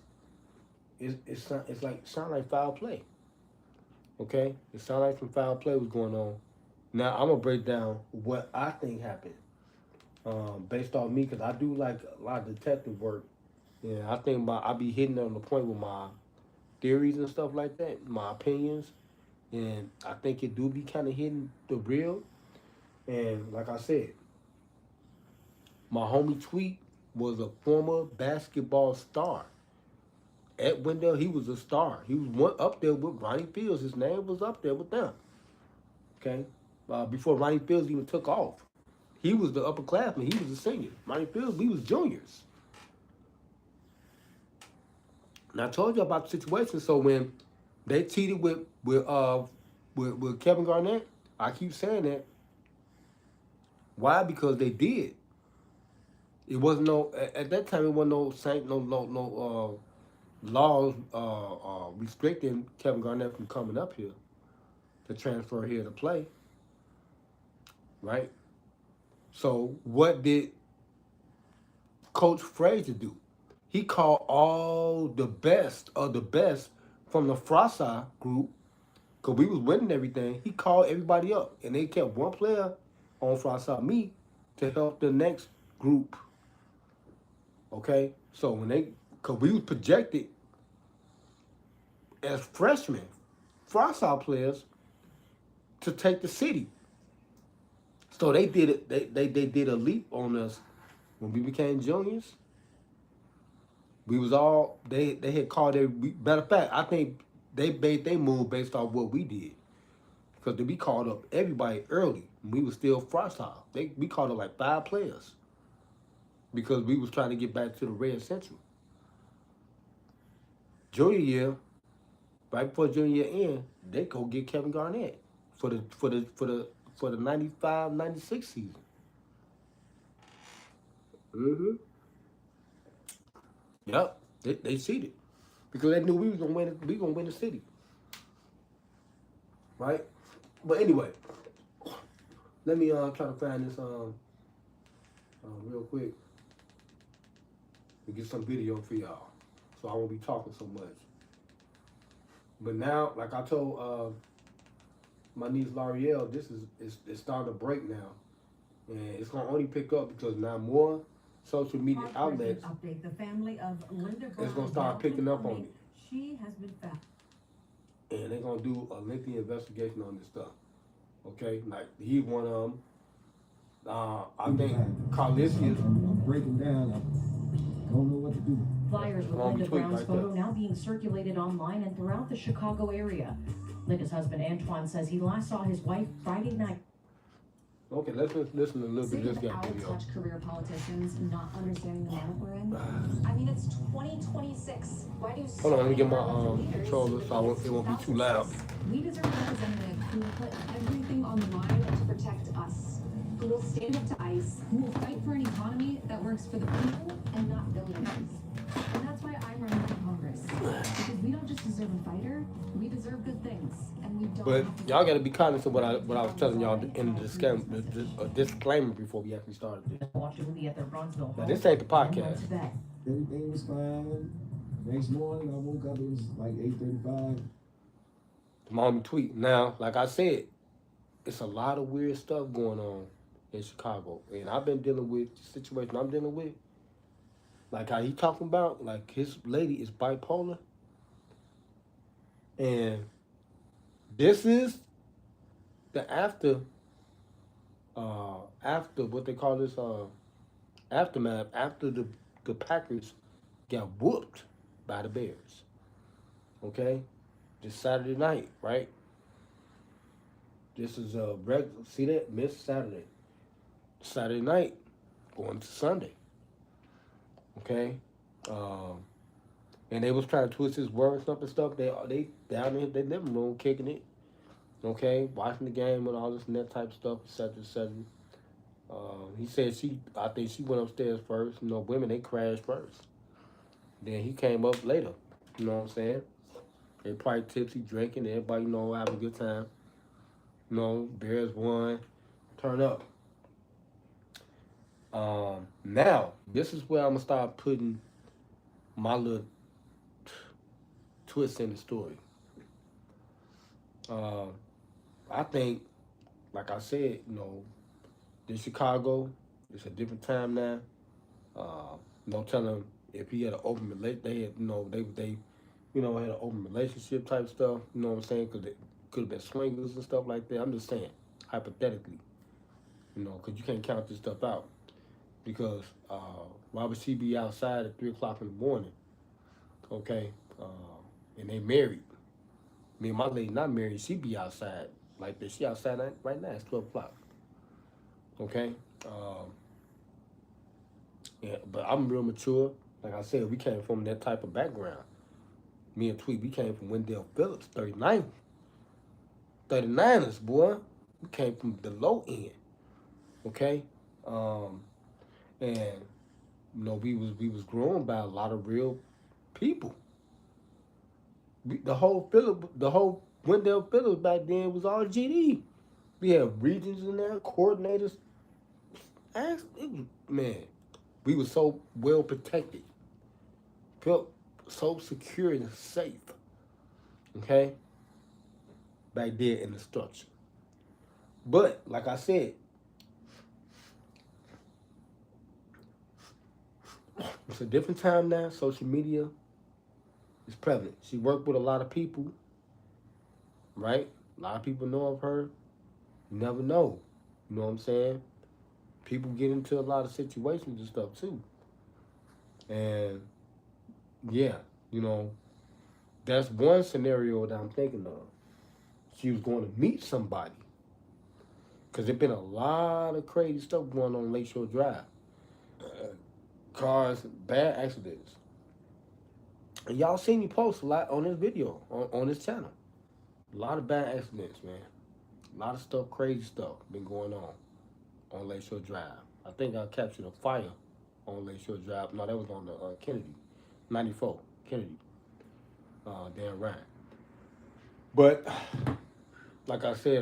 it's like sound like foul play. Okay, it sound like some foul play was going on. Now I'm gonna break down what I think happened, based on me, because I do like a lot of detective work. Yeah, I think I be hitting on the point with my theories and stuff like that, my opinions, and I think it do be kind of hitting the real. And like I said, my homie Tweet was a former basketball star. At Wendell, he was a star. He was up there with Ronnie Fields. His name was up there with them. Okay, before Ronnie Fields even took off, he was the upperclassman. He was a senior. Ronnie Fields, we was juniors. And I told you about the situation. So when they cheated with Kevin Garnett, I keep saying that. Why? Because they did. It wasn't at that time. It wasn't no laws restricting Kevin Garnett from coming up here to transfer here to play. Right. So what did Coach Frazier do? He called all the best of the best from the Frasa group, because we was winning everything. He called everybody up, and they kept one player on Frasa, me, to help the next group. Okay? So because we was projected as freshmen, Frasa players, to take the city. So they did it. They did a leap on us when we became juniors. We was all they had called every. Matter of fact, I think they made they move based off what we did. Because we called up everybody early. We was still fragile. We called up like 5 players because we was trying to get back to the Red Central. Junior year, right before junior year end, they go get Kevin Garnett for the 95-96 season. Mm-hmm. Yep. They seeded. Because they knew we was gonna win it, we gonna win the city. Right? But anyway, let me try to find this real quick to get some video for y'all. So I won't be talking so much. But now, like I told my niece L'Oreal, this is it's starting to break now. And it's gonna only pick up because now more social media outlets update. The family of Linda it's gonna start picking up on it. She has been found. And they're gonna do a lengthy investigation on this stuff. Okay? Like he's one of them. I think Carlisius. I'm breaking down. I don't know what to do. Flyers with Linda Brown's photo now being circulated online and throughout the Chicago area. Linda's husband Antoine says he last saw his wife Friday night. Okay, let's listen to a little bit of this guy video. Out-of-touch career politicians not understanding the moment we're in. I mean, it's 2026. Why do you Hold on, let me get my controller so it won't be too loud. We deserve a representative who will put everything on the line to protect us, who will stand up to ICE, who will fight for an economy that works for the people and not billionaires. And that's why I'm running for Congress. Because we don't just deserve a fighter, we deserve good things. And we don't. But y'all gotta be conscious of what I was telling y'all in the disclaimer before we actually started this. Now this ain't the podcast. Everything was fine. Next morning, I woke up, it was like 8:35. My homie tweet. Now, like I said, it's a lot of weird stuff going on in Chicago. And I've been dealing with the situation I'm dealing with. Like how he talking about, like his lady is bipolar. And this is the after what they call this aftermath, after the Packers got whooped by the Bears. Okay? This Saturday night, right? This is see that? Missed Saturday. Saturday night, going to Sunday. Okay? And they was trying to twist his words up and stuff. They down in their living room kicking it. Okay? Watching the game and all this and that type of stuff, etc., etc. He said I think she went upstairs first. You know, women, they crashed first. Then he came up later. You know what I'm saying? They probably tipsy, drinking, everybody, you know, having a good time. You know, Bears won. Turn up. Now, this is where I'm going to start putting my little twist in the story. I think, like I said, you know, in Chicago, it's a different time now. No telling if he had an open relationship, they had, you know, they had an open relationship type stuff. You know what I'm saying? Because it could have been swingers and stuff like that. I'm just saying, hypothetically, you know, because you can't count this stuff out. Because why would she be outside at 3 o'clock in the morning? Okay, and they married. Me and my lady not married. She be outside like this. She outside right now. It's 12 o'clock. Okay. Yeah, but I'm real mature. Like I said, we came from that type of background. Me and Tweet, we came from Wendell Phillips, 39ers, boy. We came from the low end. Okay? And you know, we was growing by a lot of real people. The whole Wendell Phillips back then was all GD. We had regions in there, coordinators. Man, we were so well protected. Felt so secure and safe. Okay? Back there in the structure. But, like I said, it's a different time now. Social media is prevalent. She worked with a lot of people, right? A lot of people know of her. You never know. You know what I'm saying? People get into a lot of situations and stuff, too. And, yeah, you know, That's one scenario that I'm thinking of. She was going to meet somebody. Because there's been a lot of crazy stuff going on Lakeshore Drive. Cars, bad accidents. And y'all seen me post a lot on this video, on this channel. A lot of bad accidents, man. A lot of stuff, crazy stuff been going on Lakeshore Drive. I think I captured a fire on Lakeshore Drive. No, that was on the Kennedy, 94, Kennedy, Dan Ryan. But, like I said,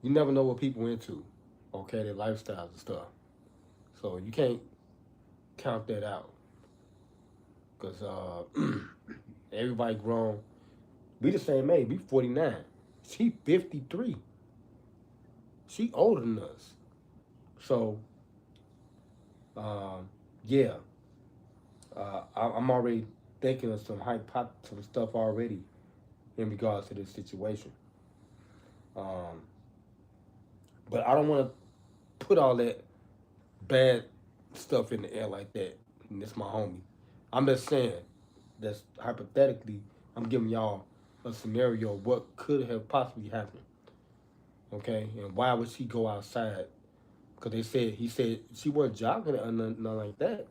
you never know what people into, okay, their lifestyles and stuff. So you can't count that out. Because everybody grown. We the same age. We 49. She 53. She older than us. So, yeah. I'm already thinking of some stuff already in regards to this situation. But I don't want to put all that bad stuff in the air like that. And it's my homie. I'm just saying, that's hypothetically, I'm giving y'all a scenario of what could have possibly happened. Okay? And why would she go outside? Because he said she wasn't jogging or nothing like that.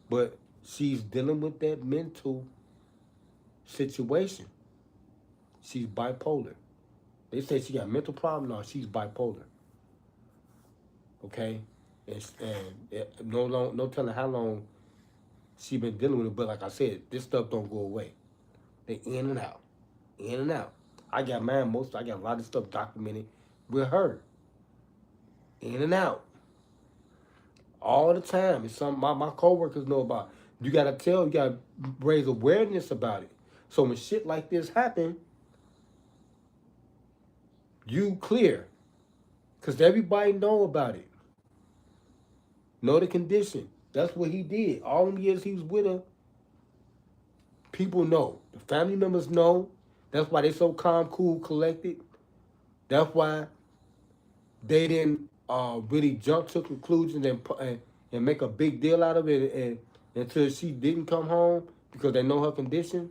But she's dealing with that mental situation. She's bipolar. They say she got a mental problem. No, she's bipolar. Okay? And no telling how long she been dealing with it. But like I said, this stuff don't go away. They in and out. In and out. I got mine I got a lot of stuff documented with her. In and out. All the time. It's something my coworkers know about. You gotta raise awareness about it. So when shit like this happen, you clear. Cause everybody know about it. Know the condition. That's what he did. All them years he was with her, people know. The family members know. That's why they so calm, cool, collected. That's why they didn't really jump to conclusions and make a big deal out of it and until she didn't come home because they know her condition.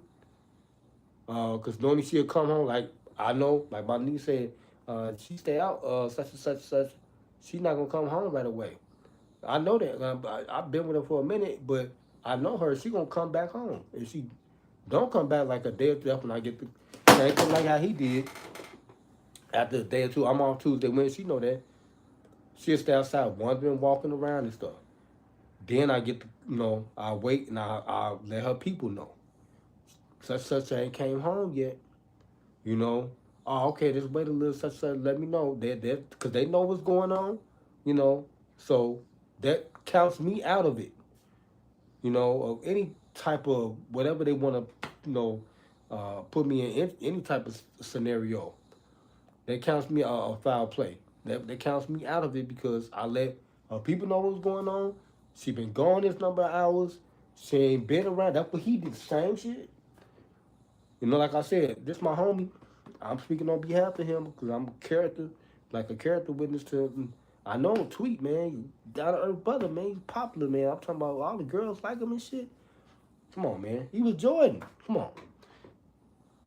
Because normally she'll come home, like I know, like my niece said, she stay out such and such and such. She's not going to come home right away. I know that. I've been with her for a minute, but I know her. She going to come back home. And she don't come back like a day or two after I get the same thing like how he did. After a day or two, I'm off Tuesday, Wednesday, she know that. She'll stay outside wandering, walking around and stuff. Then I get to, I wait and I let her people know. Such ain't came home yet. Oh, okay, just wait a little, such, let me know. Because they know what's going on, So that counts me out of it, of any type of whatever they want to, put me in any type of scenario. That counts me a foul play. That counts me out of it because I let people know what's going on. She been gone this number of hours. She ain't been around. That's what he did, the same shit. Like I said, this my homie. I'm speaking on behalf of him because I'm a character witness to him. I know him tweet, man. Down to earth brother, man. He's popular, man. I'm talking about all the girls like him and shit. Come on, man. He was Jordan. Come on.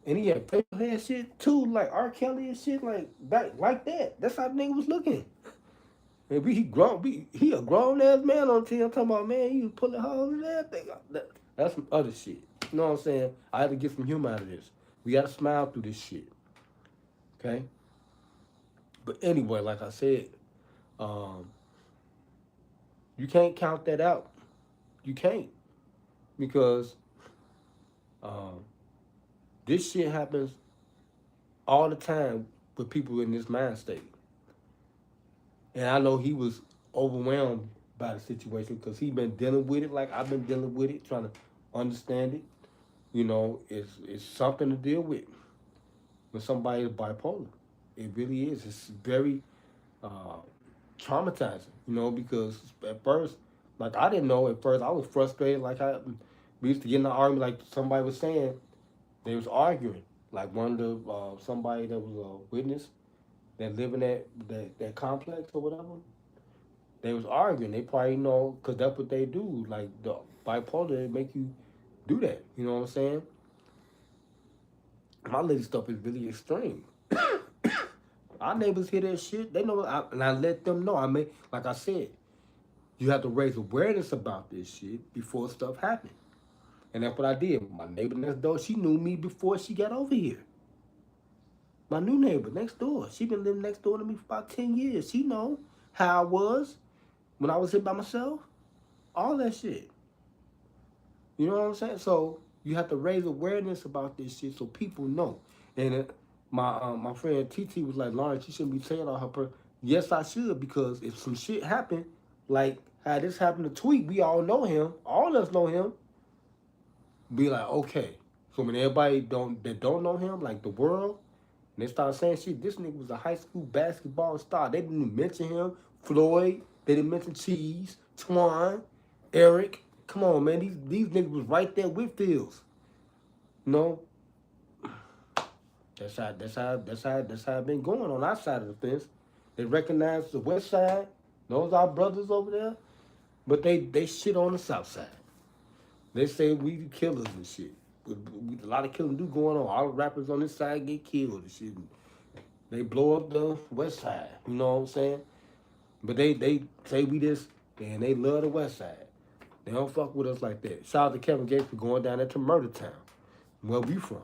And he had facial hair shit too, like R. Kelly and shit, like back like that. That's how the nigga was looking. And he a grown ass man on TV. I'm talking about, man, he was pulling holes and everything. That's some other shit. You know what I'm saying? I had to get some humor out of this. We gotta smile through this shit. Okay? But anyway, like I said, you can't count that out. You can't. Because this shit happens all the time with people in this mind state. And I know he was overwhelmed by the situation because he been dealing with it like I've been dealing with it, trying to understand it. It's something to deal with when somebody is bipolar. It really is. It's very traumatizing, because at first, like I didn't know at first. I was frustrated. We used to get in the argument, like somebody was saying, they was arguing. Like somebody that was a witness that live in that complex or whatever. They was arguing. They probably because that's what they do. Like bipolar, it make you do that. You know what I'm saying? My lady stuff is really extreme. Our neighbors hear that shit. They know, and I let them know. I mean, like I said, you have to raise awareness about this shit before stuff happens. And that's what I did. My neighbor next door, she knew me before she got over here. My new neighbor next door, she been living next door to me for about 10 years. She know how I was when I was here by myself. All that shit. You know what I'm saying? So you have to raise awareness about this shit so people know. And my friend TT was like, Lawrence, you shouldn't be saying all her Yes, I should, because if some shit happened, like how this happened to Tweet, we all know him. All of us know him. Be like, okay. So when everybody that don't know him, like the world, and they start saying shit, this nigga was a high school basketball star. They didn't even mention him. Floyd, they didn't mention Cheese, Twan, Eric. Come on, man. These niggas was right there with Fields. You know? That's how it been going on our side of the fence. They recognize the west side, those our brothers over there, but they shit on the south side. They say we the killers and shit. A lot of killing do going on. All the rappers on this side get killed and shit. They blow up the west side. You know what I'm saying? But they say we this, and they love the west side. They don't fuck with us like that. Shout out to Kevin Gates for going down there to Murder Town, where we from,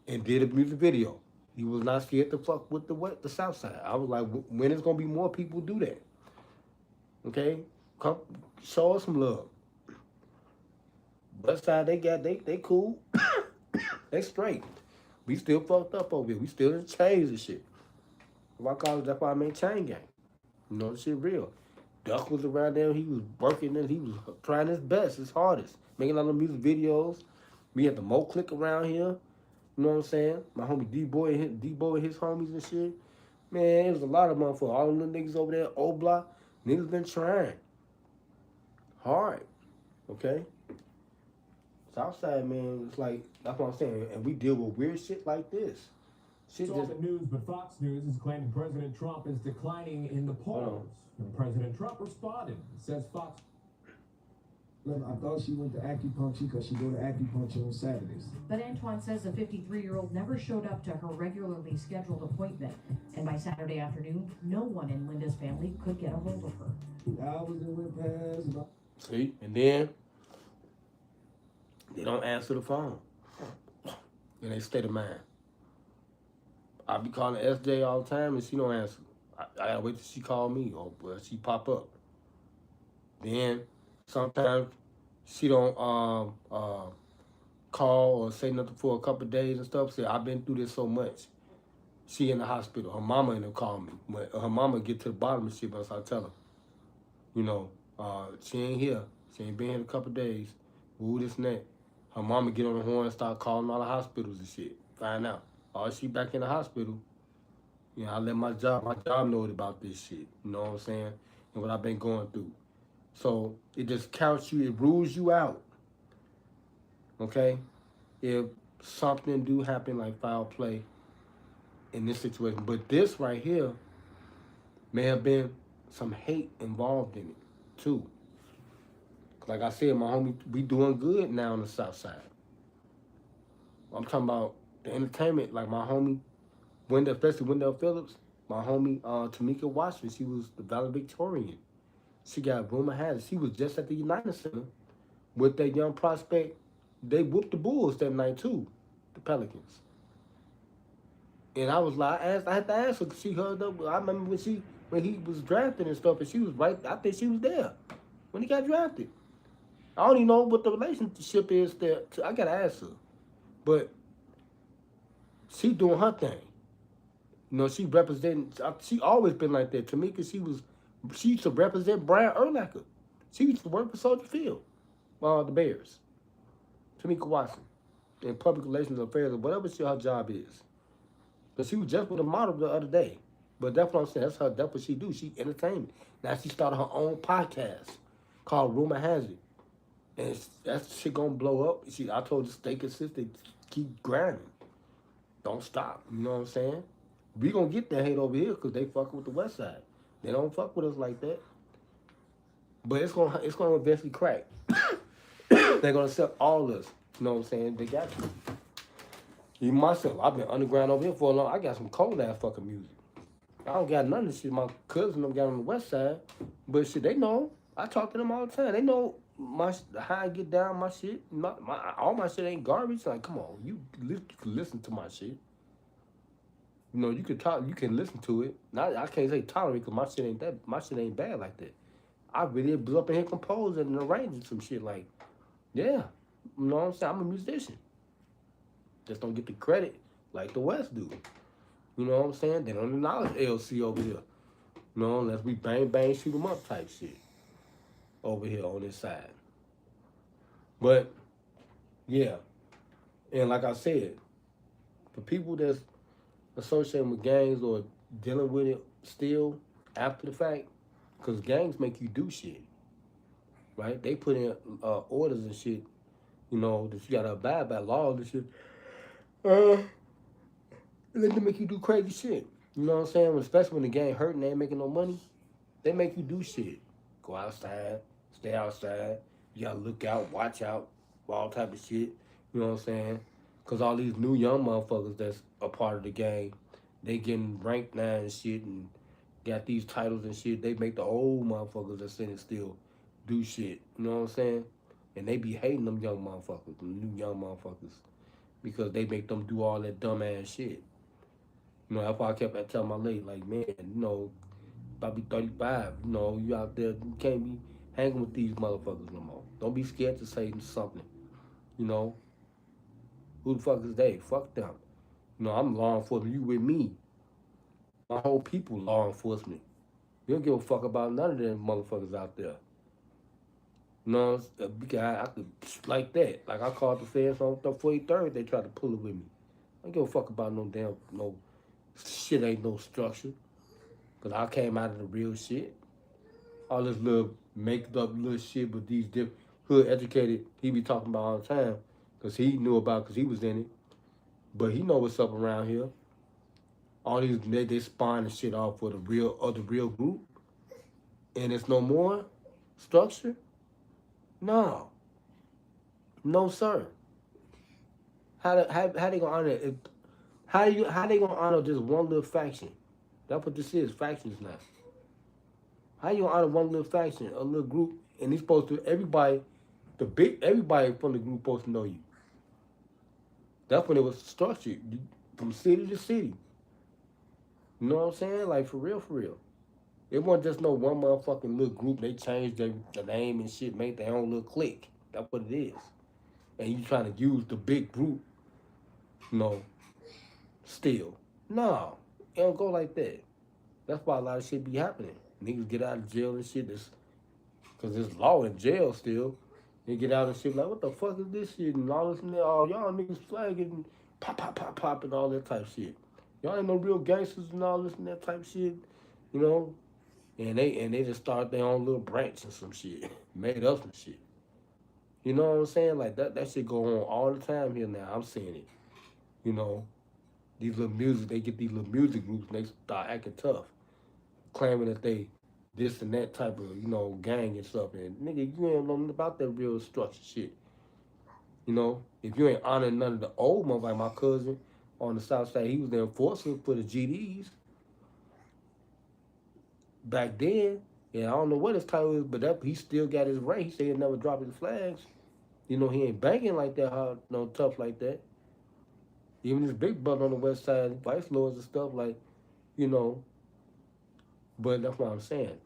and did a music video. He was not scared to fuck with the south side. I was like, when is gonna be more people do that? Okay? Come show us some love. West side, they cool. They straight. We still fucked up over here. We still in chains and shit. That's why I made Chain Gang. You know, the shit real. Duck was around there. He was working and he was trying his best, his hardest. Making a lot of music videos. We had the Mo Click around here. You know what I'm saying? My homie D-Boy and his homies and shit. Man, it was a lot of motherfuckers. All them little niggas over there, old block. Niggas been trying. Hard. Okay? Southside, man, it's like, that's what I'm saying. And we deal with weird shit like this. Shit It's all the news, but Fox News is claiming President Trump is declining in the polls. And President Trump responded. Says Fox. I thought she went to acupuncture because she go to acupuncture on Saturdays. But Antoine says the 53-year-old never showed up to her regularly scheduled appointment. And by Saturday afternoon, no one in Linda's family could get a hold of her. Hours that went past. See? And then they don't answer the phone. In their state of mind. I be calling SJ all the time and she don't answer. I gotta wait till she call me or she pop up. Then sometimes she don't call or say nothing for a couple of days and stuff. Say, I've been through this so much. She in the hospital. Her mama in there call me. When her mama get to the bottom of shit, but I tell her, you know, she ain't here. She ain't been here in a couple of days. Woo, this and that. Her mama get on the horn and start calling all the hospitals and shit. Find out. Oh, she back in the hospital. You know, I let my job know about this shit. You know what I'm saying? And what I've been going through. So it just counts you, it rules you out. Okay? If something do happen like foul play in this situation. But this right here may have been some hate involved in it too. Like I said, my homie, we doing good now on the south side. I'm talking about the entertainment, like my homie, especially Wendell Phillips, my homie Tamika Washington, she was the valedictorian. She got rumor has it. She was just at the United Center with that young prospect. They whooped the Bulls that night too, the Pelicans. And I was like, I had to ask her because she heard up. I remember when he was drafted and stuff, and she was right. I think she was there when he got drafted. I don't even know what the relationship is there. I gotta ask her, but she doing her thing. You know, she representing. She always been like that. Tamika, she used to represent Brian Urlacher. She used to work for Soldier Field, the Bears. Tamika Watson, in public relations affairs or whatever her job is. But she was just with a model the other day. But that's what I'm saying. That's what she do. She entertainment. Now she started her own podcast called Rumor Has It. And that shit gonna blow up. I told her stay consistent, keep grinding. Don't stop. You know what I'm saying? We gonna get that hate over here because they fuck with the West Side. They don't fuck with us like that. But it's gonna eventually crack. They're gonna accept all of us. You know what I'm saying? They got to. Even myself, I've been underground over here for a long. I got some cold ass fucking music. I don't got none of this shit. My cousin them got on the west side, but shit, they know. I talk to them all the time. They know how I get down. My shit, all my shit ain't garbage. Like, come on, you can listen to my shit. You know, you can talk, you can listen to it. Not, I can't say tolerate because my shit ain't bad like that. I really blew up in here composing and arranging some shit. Like, yeah, you know what I'm saying? I'm a musician. Just don't get the credit like the West do. You know what I'm saying? They don't acknowledge LC over here. You know, unless we bang, bang, shoot 'em up type shit over here on this side. But, yeah. And like I said, for people that's associating with gangs or dealing with it still after the fact, because gangs make you do shit, right? They put in orders and shit, you know, that you gotta abide by laws and shit. Let them make you do crazy shit. You know what I'm saying? Especially when the gang hurting, they ain't making no money. They make you do shit. Go outside, stay outside. You gotta look out, watch out, all type of shit. You know what I'm saying? Because all these new young motherfuckers that's a part of the gang, they getting ranked now and shit and got these titles and shit. They make the old motherfuckers that's in it still do shit. You know what I'm saying? And they be hating them young motherfuckers, them new young motherfuckers, because they make them do all that dumb ass shit. You know, that's why I kept telling my lady, like, man, you know, about to be 35, you know, you out there, you can't be hanging with these motherfuckers no more. Don't be scared to say something, you know. Who the fuck is they? Fuck them. You know, I'm law enforcement, you with me. My whole people law enforcement. You don't give a fuck about none of them motherfuckers out there. You know, I could, like that. Like I called the feds on the 43rd, they tried to pull it with me. I don't give a fuck about no shit ain't no structure. Cause I came out of the real shit. All this little make up little shit with these different hood educated he be talking about all the time. Cause he knew about cause he was in it. But he know what's up around here. All these they spawning shit off for the real group. And it's no more structure? No. No sir. How they gonna honor it? How they gonna honor just one little faction? That's what this is, factions now. How you gonna honor one little faction, a little group, and he's supposed to everybody from the group supposed to know you. That's when it was structured from city to city. You know what I'm saying? Like for real, for real. It wasn't just no one motherfucking little group. They changed the name and shit, made their own little clique. That's what it is. And you trying to use the big group, you know, still. No, it don't go like that. That's why a lot of shit be happening. Niggas get out of jail and shit. Because there's law in jail still. They get out and shit like, what the fuck is this shit? And all this and that. Oh, y'all niggas flagging and pop, and all that type shit. Y'all ain't no real gangsters and all this and that type shit. You know? And they just start their own little branch and some shit. Made up some shit. You know what I'm saying? Like that shit go on all the time here now. I'm seeing it. You know? These little music, they get these little music groups and they start acting tough. Claiming that they this and that type of, you know, gang and stuff. And nigga, you ain't know nothing about that real structure shit. You know, if you ain't honoring none of the old motherfuckers, like my cousin on the south side, he was the enforcer for the GDs back then. And I don't know what his title is, but he still got his rank. He said he'd never drop his flags. You know, he ain't banging like that, hard, no tough like that. Even his big brother on the west side, vice lords and stuff, like, you know. But that's what I'm saying.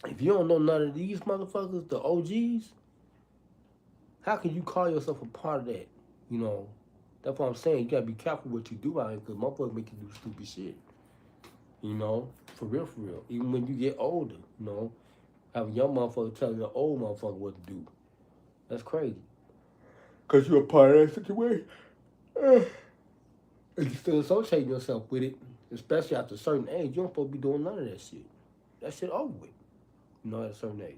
If you don't know none of these motherfuckers, the OGs, how can you call yourself a part of that? You know, that's what I'm saying. You gotta be careful what you do out here because motherfuckers make you do stupid shit. You know, for real, for real. Even when you get older, you know, have a young motherfucker tell the old motherfucker what to do. That's crazy. Because you're a part of that situation. And you still associating yourself with it, especially after a certain age. You don't supposed to be doing none of that shit. That shit over with. You know, at a certain age.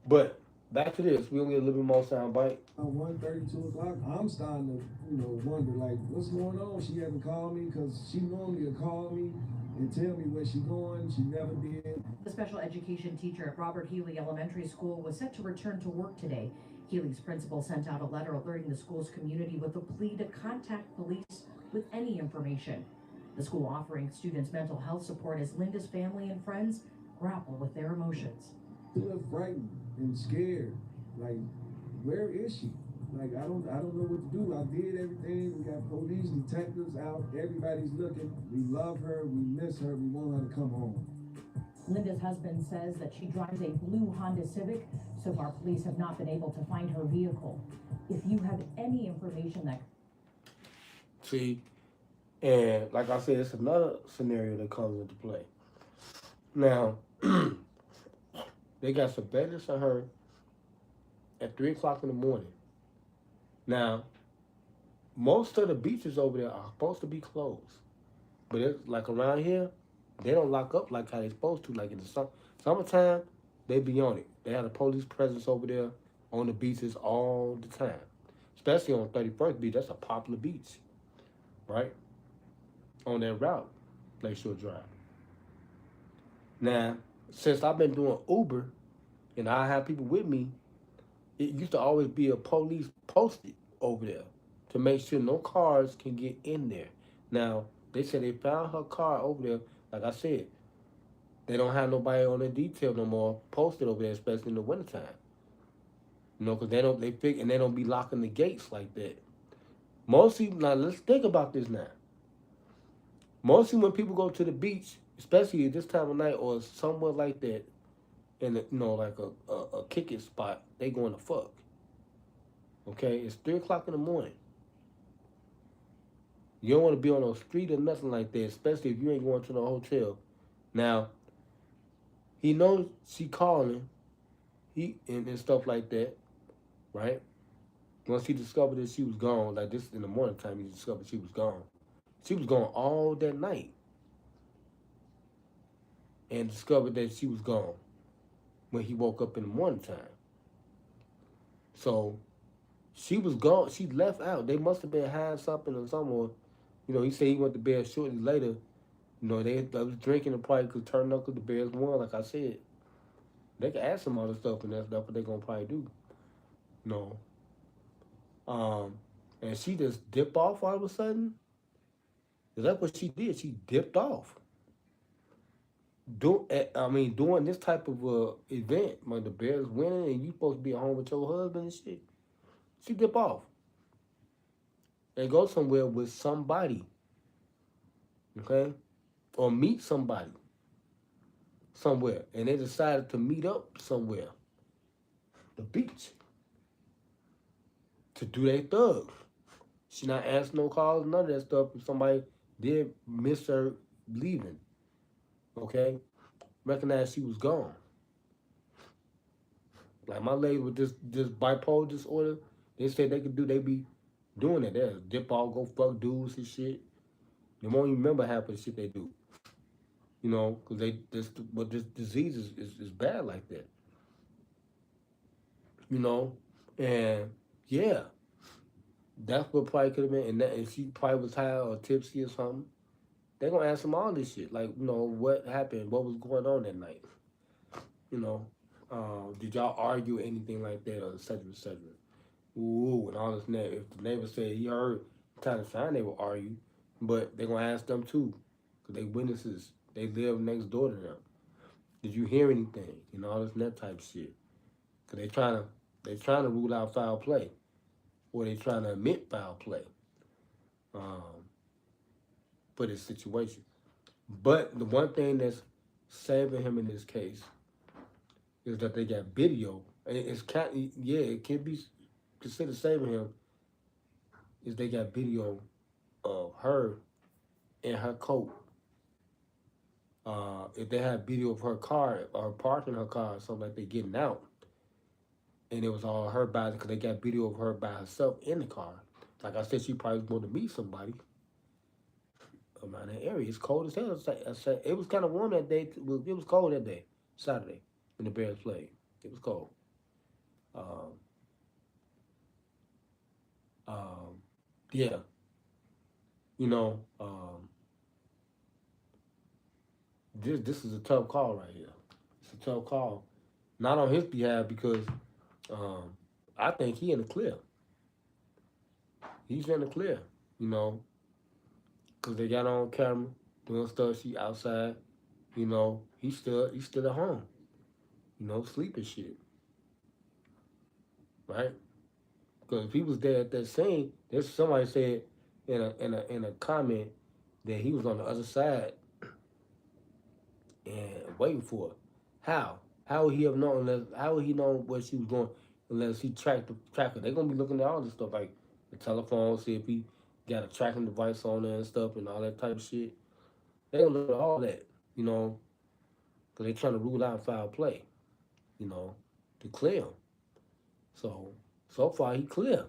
But back to this, we're gonna get a little bit more sound bite. 1:30, 2 o'clock, I'm starting to, wonder, like, what's going on? She hasn't called me because she normally would call me and tell me where she going. She never did. The special education teacher at Robert Healy Elementary School was set to return to work today. Healy's principal sent out a letter alerting the school's community with a plea to contact police with any information. The school offering students mental health support as Linda's family and friends grapple with their emotions. Feel frightened and scared. Like, where is she? Like, I don't know what to do. I did everything. We got police, detectives out. Everybody's looking. We love her. We miss her. We want her to come home. Linda's husband says that she drives a blue Honda Civic. So far, police have not been able to find her vehicle. If you have any information that... See, and like I said, it's another scenario that comes into play. Now, they got surveillance of her at 3 o'clock in the morning. Now, most of the beaches over there are supposed to be closed. But it's like around here, they don't lock up like how they're supposed to. Like in the summertime, they be on it. They have a police presence over there on the beaches all the time. Especially on 31st Beach. That's a popular beach, right? On that route, Lakeshore Drive. Now, since I've been doing Uber, and I have people with me, it used to always be a police posted over there to make sure no cars can get in there. Now, they said they found her car over there. Like I said, they don't have nobody on the detail no more posted over there, especially in the wintertime. You know, because they don't be locking the gates like that. Mostly, now let's think about this now. Mostly when people go to the beach, especially at this time of night or somewhere like that, in a, like a kicking spot, they going to fuck. Okay, it's 3 o'clock in the morning. You don't want to be on the street or nothing like that, especially if you ain't going to the hotel. Now, he knows she calling, and stuff like that, right? Once he discovered that she was gone, like this in the morning time, he discovered she was gone. She was gone all that night, and discovered that she was gone when he woke up in the morning time. So she was gone. She left out. They must have been hiding something or something. Or, he said he went to bed shortly later. They was drinking and probably could turn up because the Bears won. Like I said, they could ask him all this stuff, and that's what they're gonna probably do. And she just dipped off all of a sudden. That's what she did. She dipped off. Doing this type of event, when the Bears winning and you supposed to be at home with your husband and shit, she dip off and go somewhere with somebody, okay, or meet somebody somewhere, and they decided to meet up somewhere, the beach, to do their thug. She not answering no calls, none of that stuff. If somebody did miss her leaving, okay, recognize she was gone. Like my lady with this bipolar disorder, they said they be doing it. They dip off, go fuck dudes and shit. They won't even remember half of the shit they do. Because this disease is bad like that. And yeah, that's what probably could have been. And she probably was high or tipsy or something. They're gonna ask them all this shit, like what happened, what was going on that night. Did y'all argue or anything like that, or et cetera, et cetera. Ooh, and all this and that. If the neighbor said he heard time to time they will argue, but they're gonna ask them too, because they witnesses. They live next door to them. Did you hear anything? All this and that type of shit. Because they trying to rule out foul play, or they trying to admit foul play for this situation. But the one thing that's saving him in this case is that they got video. And it can be considered saving him, is they got video of her in her coat. If they had video of her car or parking her car or something, like they getting out, and it was all her by, because they got video of her by herself in the car. Like I said, she probably was going to meet somebody around that area. It's cold as hell. It was kind of warm that day. It was cold that day, Saturday, when the Bears played. It was cold. Yeah. This is a tough call right here. It's a tough call. Not on his behalf, because I think he in the clear. He's in the clear, you know, because they got on camera doing stuff. She outside, you know. He's still at home, you know, sleeping shit, right? Because if he was there at that scene, there's somebody said in a comment that he was on the other side and waiting for her. How? How would he have known? How would he know where she was going unless he tracked the tracker? They're gonna be looking at all this stuff like the telephone, see if he got a tracking device on there and stuff and all that type of shit. They gonna look at all that, you know, because they trying to rule out foul play, you know, to clear him. So far he clear.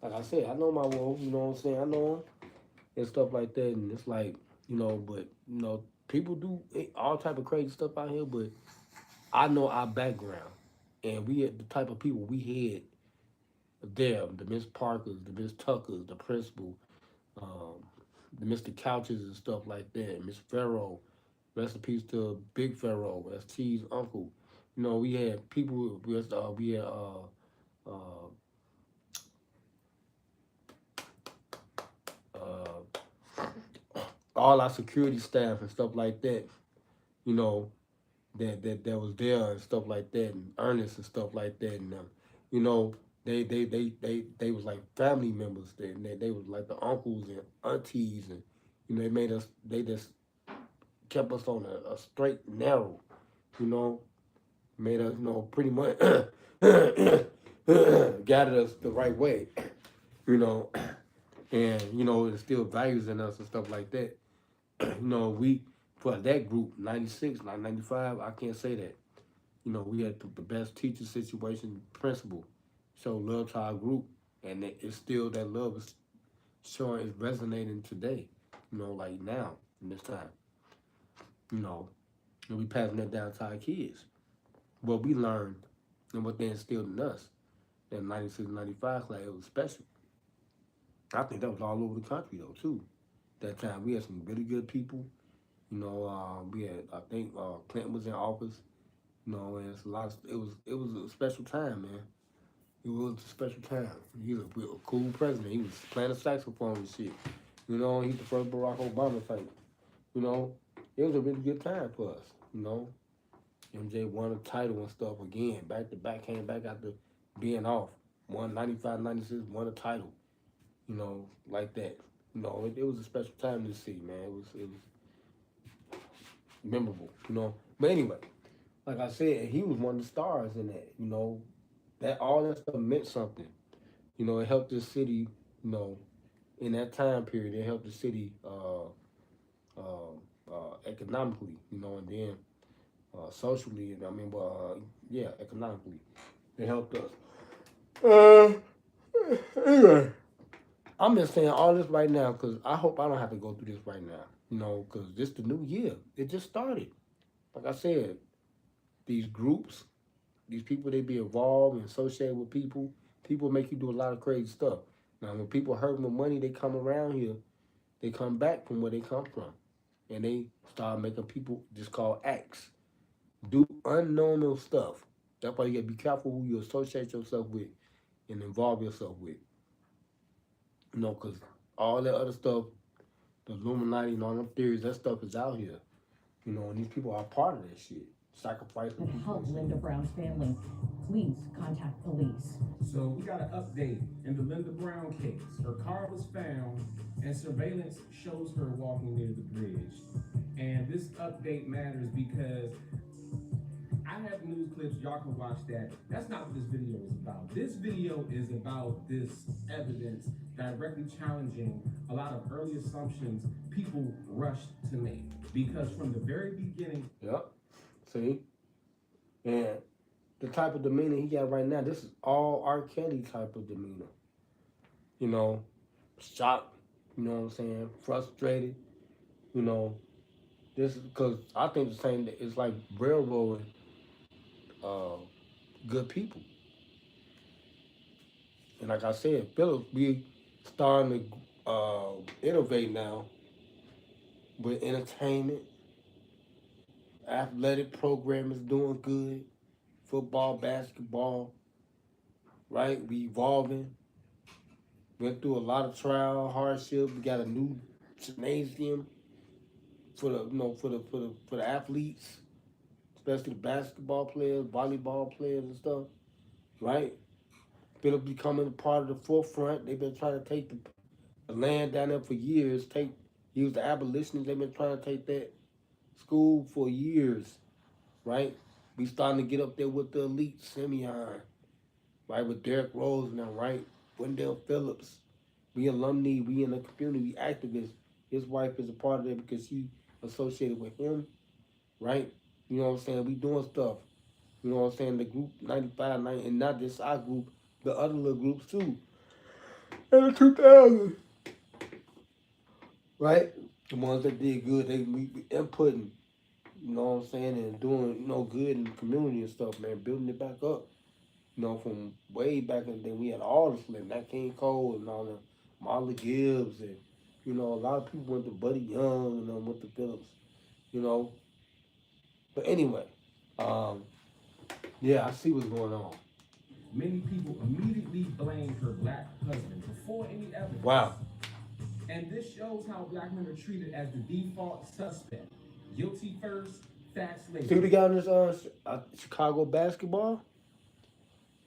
Like I said, I know my role, you know what I'm saying? I know him and stuff like that, and it's like, you know, but you know, people do all type of crazy stuff out here, but I know our background, and we the type of people we had there, the Miss Parkers, the Miss Tuckers, the principal, um, the Mr. Couches and stuff like that, Miss Farrow, rest in peace to Big Farrow, that's T's uncle. You know, we had people, we had uh, uh, all our security staff and stuff like that, you know, that was there and stuff like that, and Ernest and stuff like that, and you know, they was like family members. They was like the uncles and aunties, and you know, they just kept us on a straight and narrow, you know, made us, you know, pretty much guided us the right way, you know, and you know, it still values in us and stuff like that. You know, we for that group, 96, not 95, I can't say that. You know, we had the best teacher situation, principal, show love to our group, and it's still that love is showing, is resonating today. You know, like now in this time. You know, and we passing that down to our kids. What we learned and what they instilled in us. That 96, 95 class, it was special. I think that was all over the country though too. That time we had some really good people. You know, we had, I think Clinton was in office. You know, and it's a lot. It was a special time, man. It was a special time. He was a cool president. He was playing a saxophone and shit. You know, he's the first Barack Obama type. You know, it was a really good time for us. You know, MJ won a title and stuff again, back to back, came back after being off. Won 95, 96, won a title. You know, like that. You know, it was a special time to see, man. It was memorable. You know, but anyway, like I said, he was one of the stars in that. You know, that all that stuff meant something. You know, it helped the city. You know, in that time period, it helped the city economically. You know, and then socially. I mean, yeah, economically, it helped us. Uh, anyway, I'm just saying all this right now because I hope I don't have to go through this right now. You know, because this the new year. It just started. Like I said, these groups, these people, they be involved and associated with people. People make you do a lot of crazy stuff. Now, when people hurt with money, they come around here. They come back from where they come from, and they start making people just call acts, do unnormal stuff. That's why you gotta be careful who you associate yourself with and involve yourself with. You know, because all that other stuff, the Illuminati and all them theories, that stuff is out here. You know, and these people are part of that shit. Sacrificing To people. help Linda Brown's family, please contact police. So we got an update in the Linda Brown case. Her car was found and surveillance shows her walking near the bridge. And this update matters because I have news clips, y'all can watch that. That's not what this video is about. This video is about this evidence directly challenging a lot of early assumptions people rushed to make. Because from the very beginning, Yep. See? And the type of demeanor he got right now, this is all R. Kelly type of demeanor. You know, shocked, you know what I'm saying? Frustrated, you know. This is because I think the same, it's like railroading uh, good people. And like I said, Phillips, we starting to innovate now with entertainment, athletic program is doing good, football, basketball, right? We evolving. Went through a lot of trial, hardship. We got a new gymnasium for the, for the athletes, especially the basketball players, volleyball players and stuff, right? Philip becoming a part of the forefront. They've been trying to take the land down there for years. He was the abolitionist. They've been trying to take that school for years, right? We starting to get up there with the elite, Simeon, right? With Derrick Rose now, right? Wendell Phillips. We alumni, we in the community, we activists. His wife is a part of it because she associated with him, right? You know what I'm saying? We doing stuff. You know what I'm saying? The group 95, 90, and not just our group, the other little groups too. In the 2000s, right? The ones that did good, they we inputting, you know what I'm saying, and doing, good in the community and stuff, man, building it back up. From way back in the day, we had all the Slim, Nat King Cole and all them, Marley Gibbs, and, a lot of people went to Buddy Young and went to Phillips, you know. But anyway, um, yeah, I see what's going on. Many people immediately blamed her black husband before any evidence. Wow. And this shows how black men are treated as the default suspect. Guilty first, facts later. See what he got in this Chicago basketball?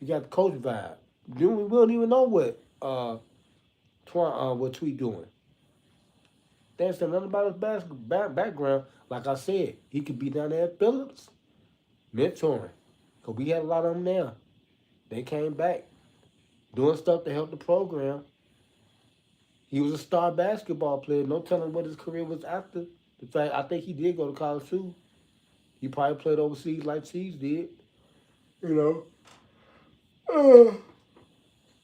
You got the coach vibe. We don't even know what what Tweet doing. They ain't said nothing about his background. Like I said, he could be down there at Phillips, mentoring. Because we had a lot of them there. They came back, doing stuff to help the program. He was a star basketball player. No telling what his career was after. The fact, I think he did go to college too. He probably played overseas like Cheese did.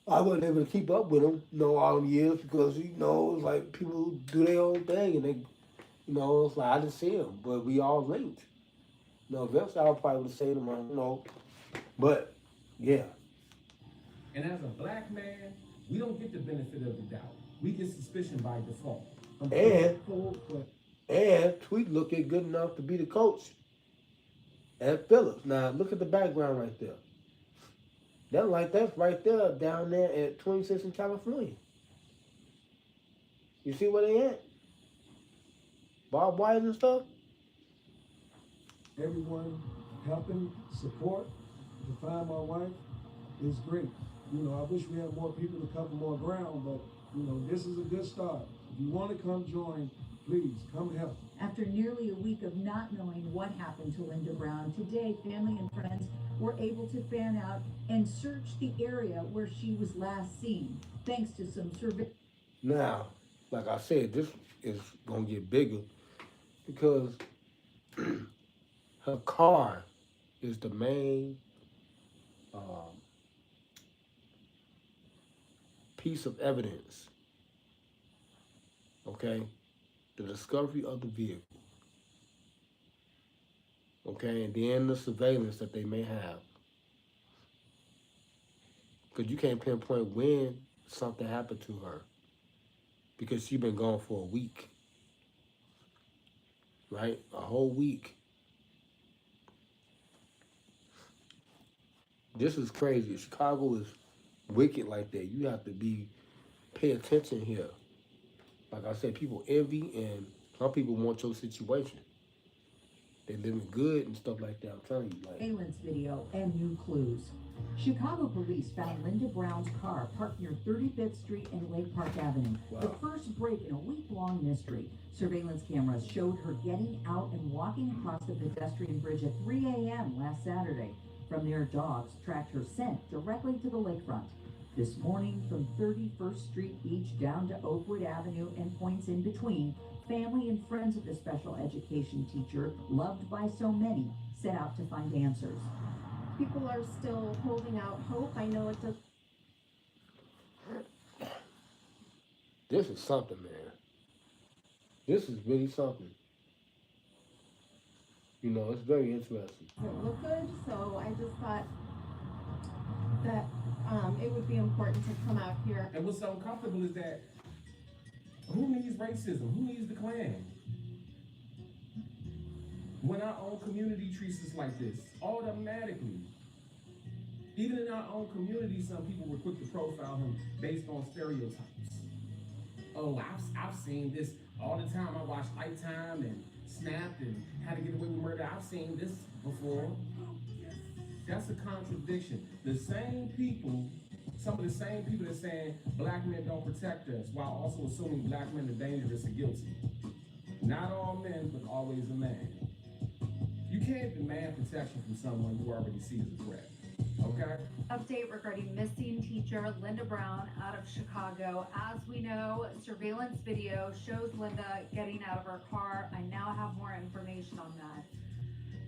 I wasn't able to keep up with him, all them years because, it's like people do their own thing and they, it's like I didn't see him, but we all linked. Eventually I probably would have seen him, but yeah. And as a black man, we don't get the benefit of the doubt. We get suspicion by default. And Tweet looked good enough to be the coach at Phillips. Now look at the background right there. That's right there down there at 26 in California. You see where they at? Bob White and stuff? Everyone helping, support to find my wife is great. I wish we had more people to cover more ground, but, this is a good start. If you want to come join, please, come help. After nearly a week of not knowing what happened to Linda Brown, today family and friends were able to fan out and search the area where she was last seen, thanks to some survey. Now, like I said, this is going to get bigger because her car is the main piece of evidence, okay? The discovery of the vehicle, okay? And then the surveillance that they may have. Because you can't pinpoint when something happened to her because she's been gone for a week, right? A whole week. This is crazy. Chicago is wicked like that. You have to pay attention here. Like I said, people envy and some people want your situation. They living good and stuff like that. I'm telling you, like. Surveillance video and new clues. Chicago police found Linda Brown's car parked near 35th Street and Lake Park Avenue. Wow. The first break in a week-long mystery. Surveillance cameras showed her getting out and walking across the pedestrian bridge at 3 a.m. last Saturday. From there, dogs tracked her scent directly to the lakefront. This morning, from 31st Street Beach down to Oakwood Avenue and points in between, family and friends of the special education teacher, loved by so many, set out to find answers. People are still holding out hope. I know it does. This is something, man. This is really something. It's very interesting. It look good, so I just thought that it would be important to come out here. And what's so uncomfortable is that who needs racism? Who needs the Klan? When our own community treats us like this, automatically, Even in our own community, some people were quick to profile him based on stereotypes. Oh, I've seen this all the time. I watch Lifetime and Snapped and How to Get Away with Murder. I've seen this before. That's a contradiction. The same people, some of the same people that saying black men don't protect us, while also assuming black men are dangerous and guilty. Not all men, but always a man. You can't demand protection from someone who already sees a threat. Okay? Update regarding missing teacher Linda Brown out of Chicago. As we know, surveillance video shows Linda getting out of her car. I now have more information on that.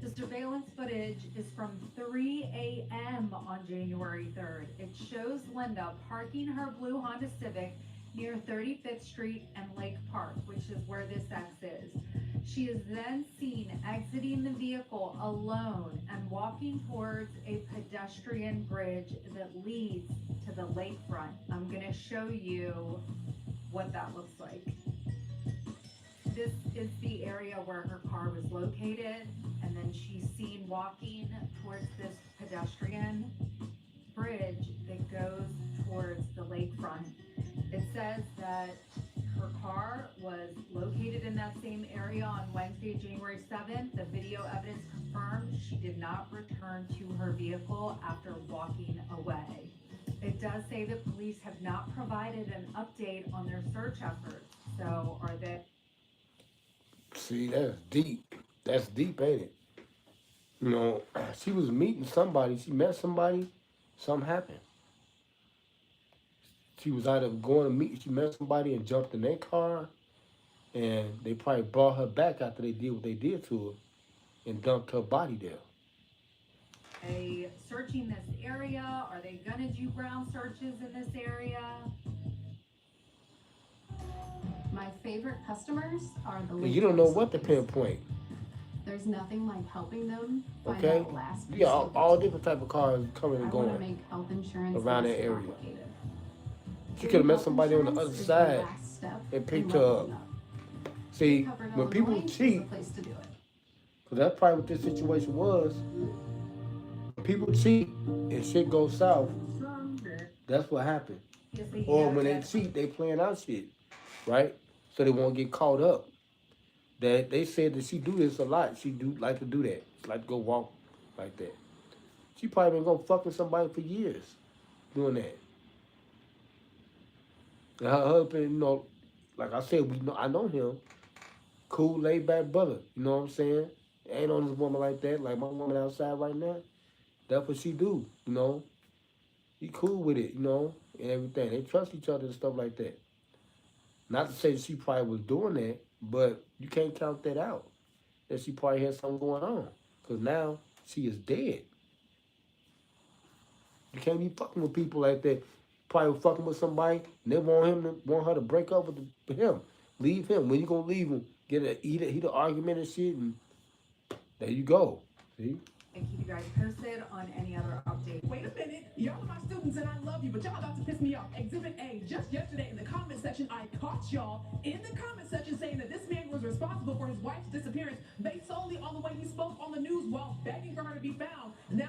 The surveillance footage is from 3 a.m. on January 3rd. It shows Linda parking her blue Honda Civic near 35th Street and Lake Park, which is where this ex is. She is then seen exiting the vehicle alone and walking towards a pedestrian bridge that leads to the lakefront. I'm gonna show you what that looks like. This is the area where her car was located, and then she's seen walking towards this pedestrian bridge that goes towards the lakefront. It says that her car was located in that same area on Wednesday, January 7th. The video evidence confirmed she did not return to her vehicle after walking away. It does say that police have not provided an update on their search efforts. So are they? See, that's deep. That's deep, ain't it? You know, she was meeting somebody. She met somebody. Something happened. She was either going to meet. She met somebody and jumped in their car, and they probably brought her back after they did what they did to her, and dumped her body there. They searching this area? Are they gonna do ground searches in this area? My favorite customers are the And you don't know what to pinpoint. There's nothing like helping them find Okay, that last you piece got of all it. different type of cars coming I and want to going make health insurance around less that area. complicated. She could have met Health somebody on the insurance other is the side last step and in picked her leveling up. up. See, Covered when people Illinois is cheat, the place to do it. because that's probably what this situation was. When people cheat and shit goes south, that's what happened. Or when they cheat, they playing out shit, right? So they won't get caught up. That they said that she do this a lot. She do like to do that. She like to go walk like that. She probably been going fucking somebody for years doing that. And her husband, you know, like I said, I know him. Cool, laid back brother. You know what I'm saying? Ain't on this woman like that. Like my woman outside right now. That's what she do. You know, he cool with it. You know, and everything. They trust each other and stuff like that. Not to say that she probably was doing that, but you can't count that out. That she probably had something going on. Because now she is dead. You can't be fucking with people like that. Probably fucking with somebody and they want her to break up with him. Leave him. When you gonna leave him? Eat an argument and shit, and there you go. See? And keep you guys posted on any other updates. Wait a minute, y'all are my students and I love you, but y'all about to piss me off. Exhibit A, just yesterday in the comment section, I caught y'all in the comment section saying that this man was responsible for his wife's disappearance based solely on the way he spoke on the news while begging for her to be found. Now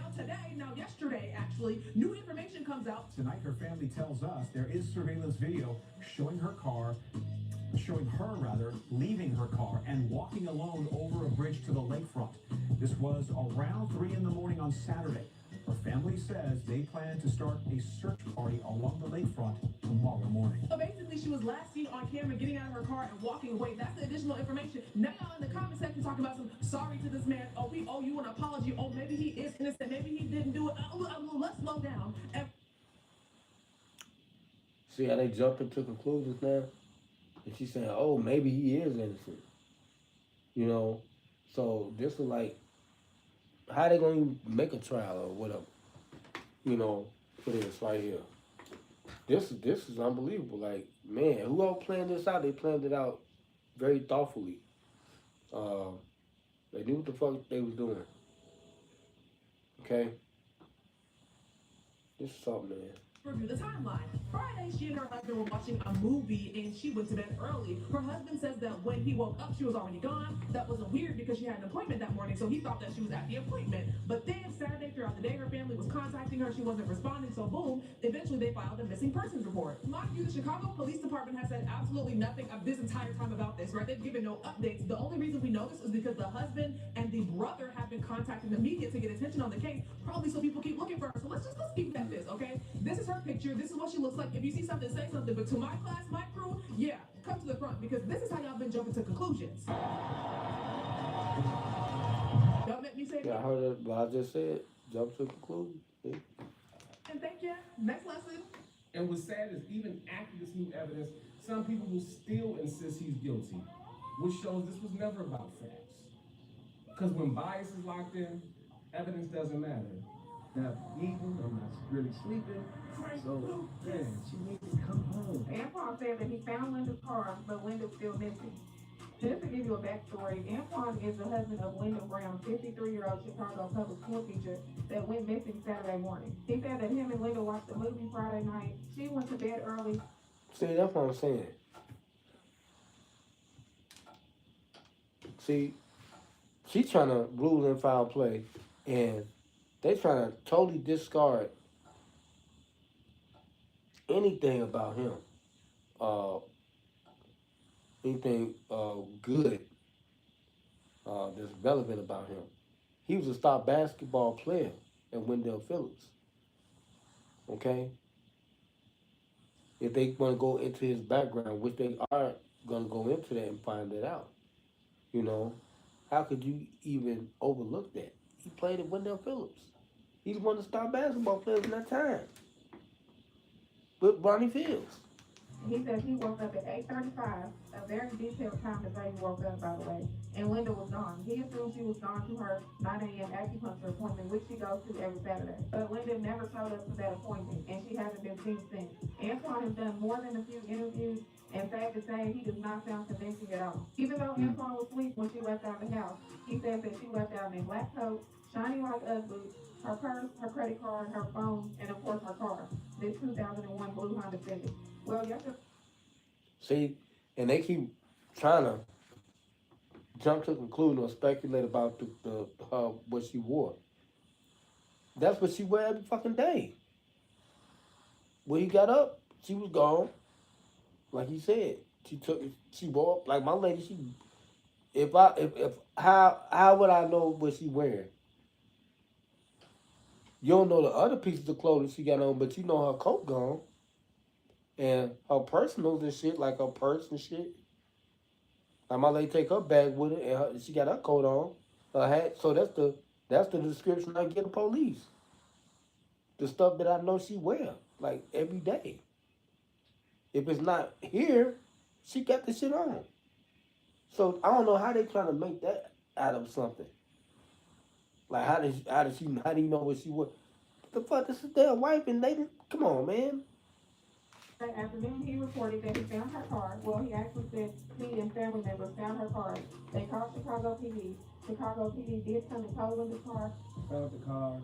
yesterday, actually, new information comes out. Tonight, her family tells us there is surveillance video showing her leaving her car and walking alone over a bridge to the lakefront. This was around 3 in the morning on Saturday. Her family says they plan to start a search party along the lakefront tomorrow morning. So basically, she was last seen on camera getting out of her car and walking away. That's the additional information. Now y'all in the comment section talking about some sorry to this man. Oh, we owe you an apology. Oh, maybe he is innocent. Maybe he didn't do it. Let's slow down. See how they jump into conclusions now? And she's saying, oh, maybe he is innocent. You know? So this is like, how they gonna even make a trial or whatever? You know, for this right here. This is unbelievable. Like, man, who all planned this out? They planned it out very thoughtfully. They knew what the fuck they was doing. Okay? This is something, man. Review the timeline. Friday, she and her husband were watching a movie and she went to bed early. Her husband says that when he woke up, she was already gone. That wasn't weird because she had an appointment that morning, so he thought that she was at the appointment. But then Saturday, throughout the day, her family was contacting her. She wasn't responding, so boom, eventually they filed a missing persons report. Mind you, the Chicago Police Department has said absolutely nothing of this entire time about this, right? They've given no updates. The only reason we know this is because the husband and the brother have been contacting the media to get attention on the case, probably so people keep looking for her. So let's keep at this, okay? This is her picture. This is what she looks like. If you see something, say something. But to my class, my crew, yeah, come to the front because this is how y'all been jumping to conclusions. Don't make me say Yeah, I heard it, what I just said. Jump to conclusion. Yeah. and thank you. Next lesson. And what's sad is even after this new evidence, some people will still insist he's guilty, which shows this was never about facts. Because when bias is locked in, evidence doesn't matter. Not eating, I'm not really sleeping. So, man, she needs to come home. Antoine said that he found Linda's car, but Linda's still missing. Just to give you a backstory, Antoine is the husband of Linda Brown, 53-year-old Chicago public school teacher that went missing Saturday morning. He said that him and Linda watched a movie Friday night. She went to bed early. See, that's what I'm saying. See, she's trying to rule in foul play, and they trying to totally discard anything about him, anything good that's relevant about him. He was a star basketball player at Wendell Phillips. Okay? If they want to go into his background, which they are going to go into that and find it out, you know, how could you even overlook that? He played at Wendell Phillips. He's one of the star basketball players in that time with Ronnie Fields. He said he woke up at 8:35, a very detailed time to say he woke up, by the way, and Linda was gone. He assumed she was gone to her 9 a.m. acupuncture appointment, which she goes to every Saturday. But Linda never showed up to that appointment, and she hasn't been seen since. Antoine has done more than a few interviews, and sad to say, he does not sound convincing at all. Even though Antoine was asleep when she left out the house, he says that she left out in a black coat, shiny like Ugg boots, her purse, her credit card, her phone, and of course her car, this 2001 blue Honda Civic. Well, yesterday. See, and they keep trying to jump to a conclusion or speculate about the what she wore. That's what she wear every fucking day. When he got up, she was gone. Like he said, she wore like my lady. If how would I know what she wearing? You don't know the other pieces of clothing she got on, but you know her coat gone. And her personals and shit, like her purse and shit. Like my lady take her bag with her, and she got her coat on, her hat. So that's the description I get of police. The stuff that I know she wear, like every day. If it's not here, she got the shit on. So I don't know how they trying to make that out of something. Like how do you know what she wore? The fuck, this is their wife, and they come on, man. That afternoon, he reported that he found her car. Well, he actually said he and family members found her car. They called Chicago PD. Chicago PD did come and tow Linda's car. Found the car.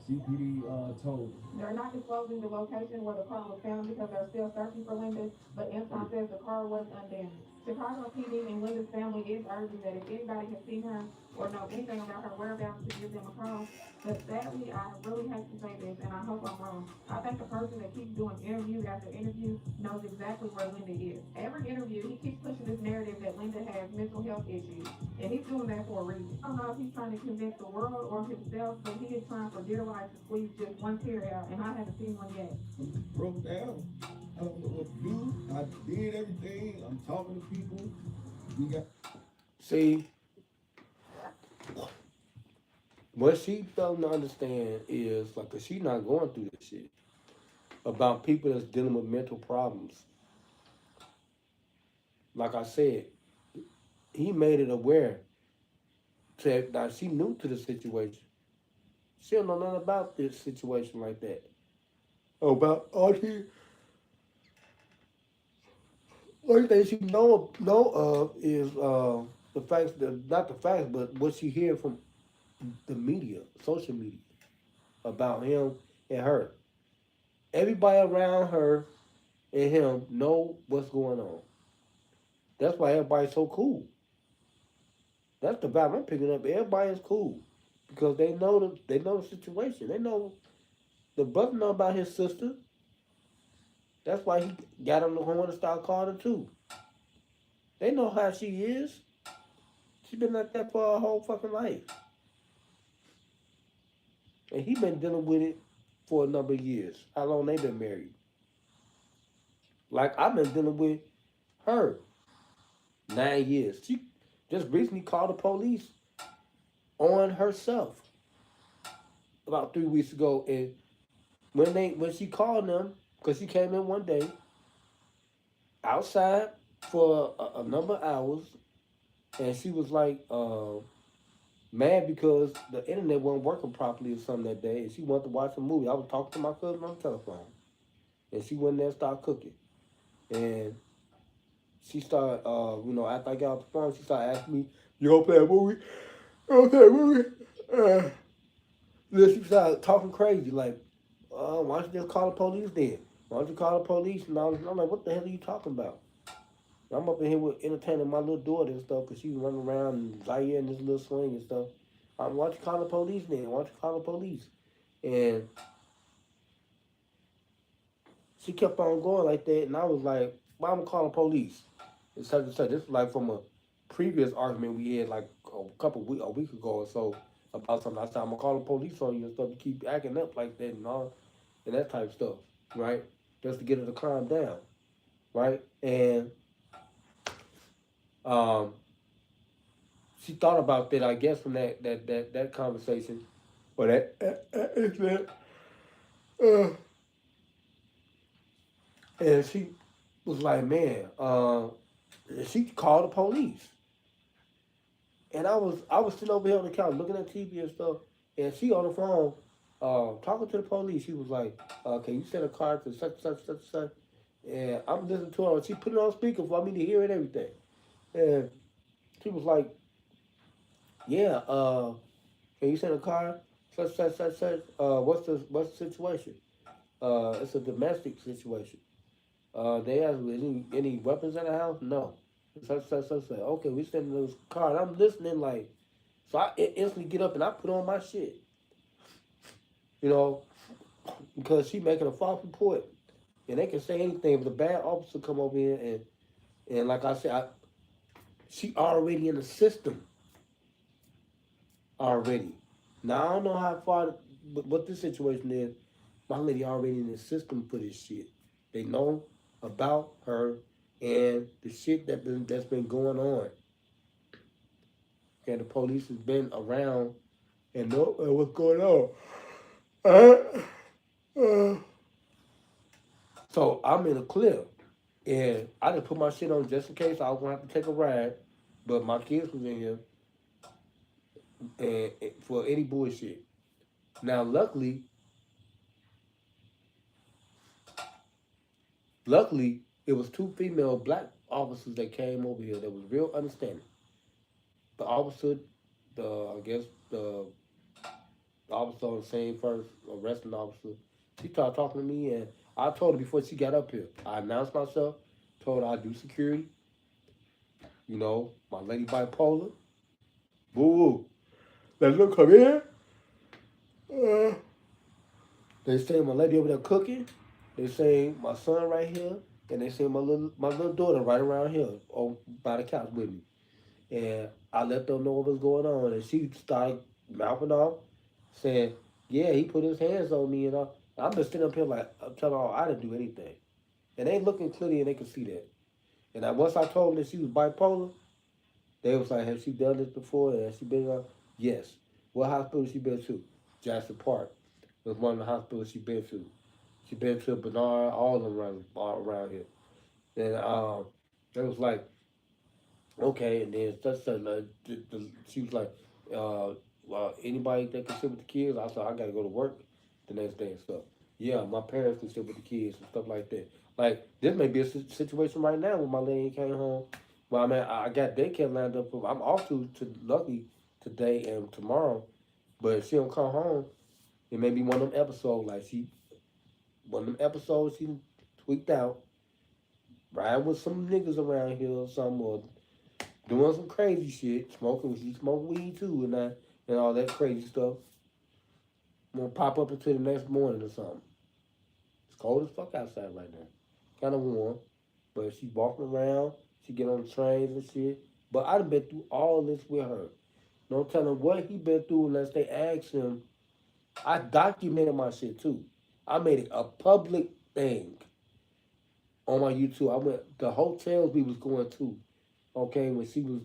CPD told. They're not disclosing the location where the car was found because they're still searching for Linda, but Antoine says the car was undamaged. Chicago PD and Linda's family is urging that if anybody has seen her or know anything about her whereabouts to give them a call. But sadly, I really hate to say this, and I hope I'm wrong. I think the person that keeps doing interview after interview knows exactly where Linda is. Every interview, he keeps pushing this narrative that Linda has mental health issues, and he's doing that for a reason. I don't know if he's trying to convince the world or himself, but he is trying for dear life to squeeze just one tear out, and I haven't seen one yet. Broke down. I don't know what to do. I did everything. I'm talking to people. We got. See, what she failing to understand is like, 'cause she's not going through this shit about people that's dealing with mental problems. Like I said, he made it aware. Now she new to the situation. She don't know nothing about this situation like that. About all she, only thing she know of is the facts, not the facts, but what she hear from the media, social media, about him and her. Everybody around her and him know what's going on. That's why everybody's so cool. That's the vibe I'm picking up. Everybody is cool because they know the situation. They know the brother know about his sister. That's why he got on the horn and started calling her too. They know how she is. She been like that for her whole fucking life, and he been dealing with it for a number of years. How long they been married? Like I've been dealing with her 9 years. She just recently called the police on herself about 3 weeks ago, and when she called them, because she came in one day outside for a number of hours, and she was like mad because the internet wasn't working properly or something that day, and she wanted to watch a movie. I was talking to my cousin on the telephone, and she went there and started cooking, and she started, after I got off the phone, she started asking me, "You gonna play a movie? You gonna play a movie?" Then she started talking crazy, like, why don't you just call the police then? Why don't you call the police? And I'm like, what the hell are you talking about? I'm up in here with entertaining my little daughter and stuff because she's running around and Zaire in this little swing and stuff. Why don't you call the police then? Why don't you call the police? And she kept on going like that, and I was like, why am I calling police? And such and such. This was like from a previous argument we had like a week ago or so about something. I said, I'm gonna call the police on you and stuff. You keep acting up like that and all and that type of stuff, right? Just to get her to calm down, right? And um, she thought about that, I guess, from that conversation or that incident. Uh, and she was like, man, she called the police. And I was sitting over here on the couch looking at TV and stuff, and she on the phone, talking to the police. She was like, "Can you send a car to such such such such?" And I'm listening to her. She put it on speaker for me to hear it and everything. And she was like, "Yeah, can you send a car such such such such? What's the situation? It's a domestic situation. They have any weapons in the house? No. Such such such such. Okay, we sending those car. And I'm listening like." So I instantly get up and I put on my shit, you know, because she making a false report, and they can say anything. But the bad officer come over here and like I said, she already in the system already. Now I don't know how far, what this situation is. My lady already in the system for this shit. They know about her and the shit that's been going on. And the police has been around and know what's going on. Uh, So I'm in a clear, and I just put my shit on just in case I was gonna have to take a ride, but my kids was in here and for any bullshit. Now, luckily, it was two female black officers that came over here that was real understanding. The officer, I guess the officer on the scene first, arresting officer, she started talking to me, and I told her before she got up here. I announced myself, told her I do security. You know, my lady bipolar. Boo woo. Let them come in. Uh, they say my lady over there cooking. They say my son right here, and they say my little daughter right around here, by the couch with me. And I let them know what was going on, and she started mouthing off, saying, "Yeah, he put his hands on me," and all. I'm just sitting up here like I'm telling her I didn't do anything, and they looking clearly and they can see that. And once I told them that she was bipolar, they was like, "Have she done this before? Has she been?" Yes. What hospital she been to? Jackson Park was one of the hospitals she been to. She been to Bernard, all of them all around here. And it was like, okay, and then she was like, well, anybody that can sit with the kids? I said, I gotta go to work the next day and stuff. Yeah, my parents can sit with the kids and stuff like that. Like, this may be a situation right now when my lady came home. Well, I mean, I got daycare lined up. I'm off to lucky today and tomorrow. But if she don't come home, it may be one of them episodes like she one of them episodes she tweaked out, riding with some niggas around here or something, or doing some crazy shit, smoking. She smoked weed too, and all that crazy stuff. Gonna pop up until the next morning or something. It's cold as fuck outside right now. Kind of warm, but she walking around. She get on the trains and shit. But I done been through all this with her. No telling what he been through unless they ask him. I documented my shit too. I made it a public thing on my YouTube. I went the hotels we was going to. Okay, when she was,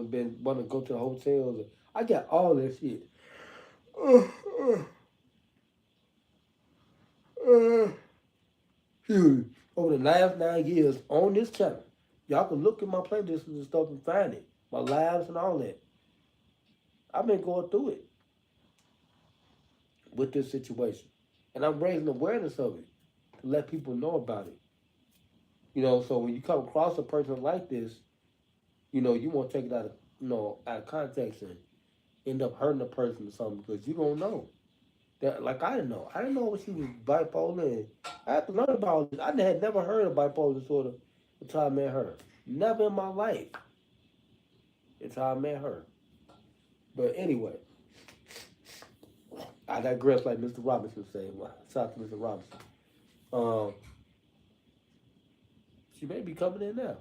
been wanting to go to the hotels. I got all that shit. Excuse me. Over the last 9 years on this channel, y'all can look at my playlists and stuff and find it. My lives and all that. I've been going through it with this situation. And I'm raising awareness of it to let people know about it. So when you come across a person like this, you won't take it out of context and end up hurting the person or something because you don't know. That like I didn't know. I didn't know she was bipolar and I had to learn about this. I had never heard of bipolar disorder until I met her. Never in my life. Until I met her. But anyway, I digress like Mr. Robinson said. Well, shout out to Mr. Robinson. She may be coming in now.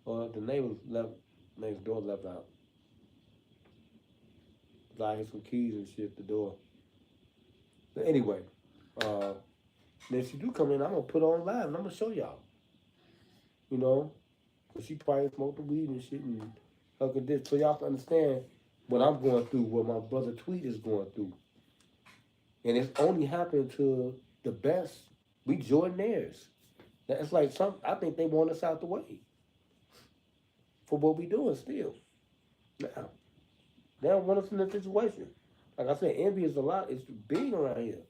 Well, the neighbors left next door left out. I had some keys and shit at the door. But anyway, if she do come in, I'm gonna put on live and I'm gonna show y'all. Cause she probably smoked the weed and shit and look at this, so y'all can understand what I'm going through, what my brother Tweet is going through, and it's only happened to the best. We Jordanaires. That's like some. I think they want us out the way for what we doing still. Now they don't want us in this situation. Like I said, envy is a lot. It's big around here.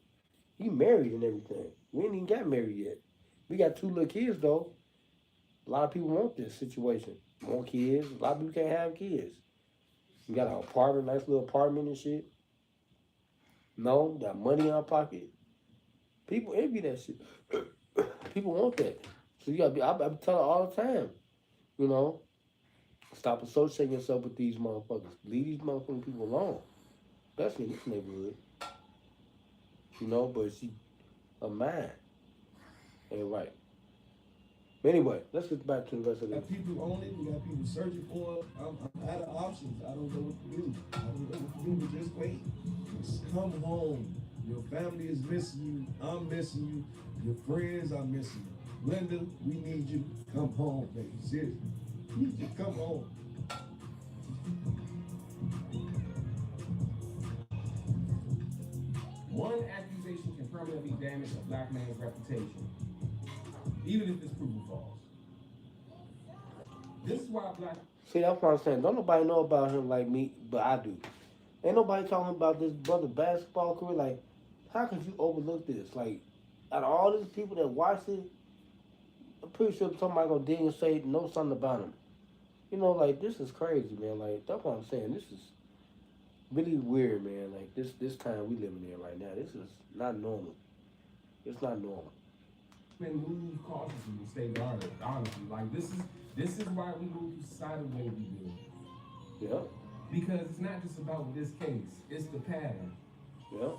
He married and everything. We ain't even got married yet. We got 2 little kids though. A lot of people want this situation. Want kids. A lot of people can't have kids. You got an apartment, nice little apartment and shit. No, got money in our pocket. People envy that shit. People want that. So you gotta be. I be telling all the time. You know, stop associating yourself with these motherfuckers. Leave these motherfucking people alone. Especially in this neighborhood. But she a man. Ain't right. But anyway, let's get back to the rest of We this. got people on it. We got people searching for it. I'm out of options. I don't know what to do. I don't know what to do, but just wait. Just come home. Your family is missing you. I'm missing you. Your friends are missing you. Linda, we need you. Come home, baby. Seriously. We need you. Come home. One accusation can permanently damage a black man's reputation, even if it's proven false. This is why black. See, that's what I'm saying. Don't nobody know about him like me, but I do. Ain't nobody talking about this brother basketball career. Like, how could you overlook this? Like, out of all these people that watched it, I'm pretty sure somebody gonna dig and say know something about him. Like this is crazy, man. Like that's what I'm saying. This is really weird, man. Like this time we living in right now. This is not normal. It's not normal. Men move cautiously and stay guarded. Honestly, like this is why we move through society the way we do. Yeah. Because it's not just about this case; it's the pattern. Yeah.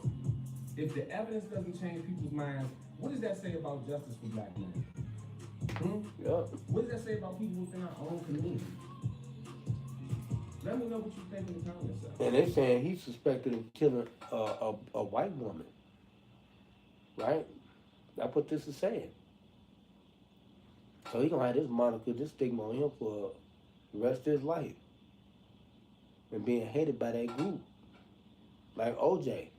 If the evidence doesn't change people's minds, what does that say about justice for black men? Yeah. What does that say about people within our own community? Let me know what you think in the comments section. And they saying he's suspected of killing a white woman. Right? That's what this is saying. So he gonna have this moniker, this stigma on him for the rest of his life. And being hated by that group. Like OJ.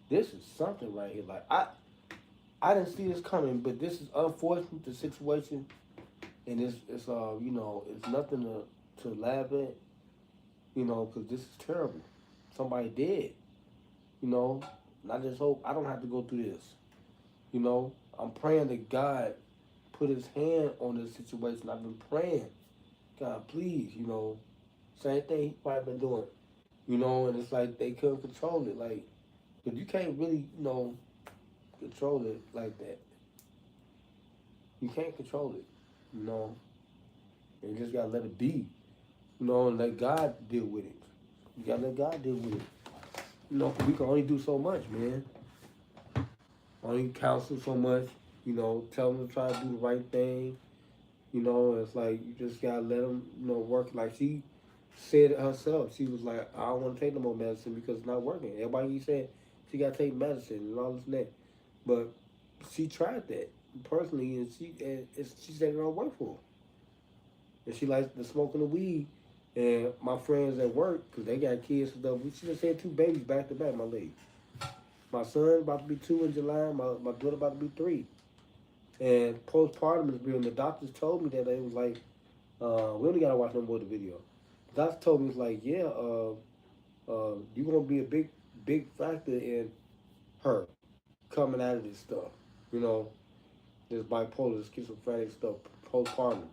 This is something right here. Like I didn't see this coming, but this is unfortunate, the situation. And it's it's nothing to laugh at, because this is terrible. Somebody dead, and I just hope I don't have to go through this. I'm praying that God put his hand on this situation. I've been praying, God, please, same thing he probably been doing. you know, and it's like they couldn't control it. Like, but you can't really, control it like that. You can't control it, you know. You just gotta let it be, and let God deal with it. You gotta let God deal with it. 'Cause we can only do so much, man. Only counsel so much, tell them to try to do the right thing. It's like you just gotta let them, work. Like she said it herself. She was like, I don't want to take no more medicine because it's not working. Everybody said she gotta take medicine and all this and that, but she tried that personally, and she said it don't work for her. And she likes the smoking the weed. And my friends at work, because they got kids and stuff, she just had two babies back to back, my lady. My son about to be 2 in July, my daughter about to be 3. And postpartum is real. And the doctors told me that they was like, we only gotta watch no more of the video. The doctor told me, it's like, yeah, you're gonna be a big factor in her coming out of this stuff. You know, this bipolar, this schizophrenic stuff, postpartum.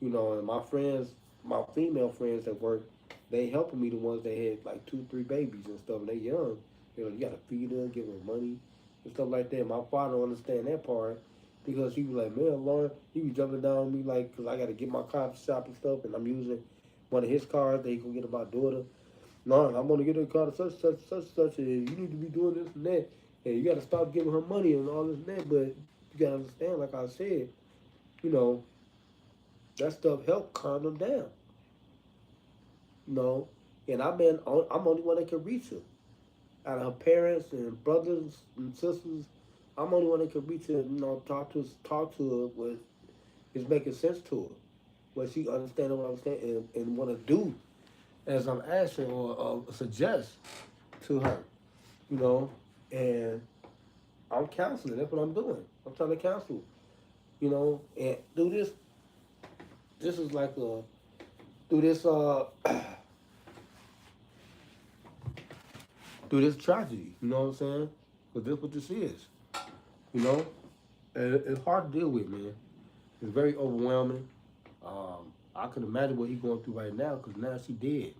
And my friends, my female friends at work, they helping me, the ones that had like 2, 3 babies and stuff, and they young. You gotta feed her, give her money and stuff like that. My father don't understand that part because he was like, man, Lauren, he be jumping down on me like, cause I gotta get my car to shop and stuff, and I'm using one of his cars that he gonna get my daughter. No, I'm gonna get her car to such, and you need to be doing this and that, and you gotta stop giving her money and all this and that. But you gotta understand, like I said, you know, that stuff helped calm them down. And I'm only one that can reach her. Out of her parents and brothers and sisters, I'm the only one that can reach her. Talk to her with it's making sense to her, where she understand what I'm saying and want to do as I'm asking or suggest to her. You know, and I'm counseling. That's what I'm doing. I'm trying to counsel. And do this. This is like a through this through this tragedy. You know what I'm saying? Because this what this is. You know, and it's hard to deal with, man. It's very overwhelming. I can imagine what he's going through right now because now she dead.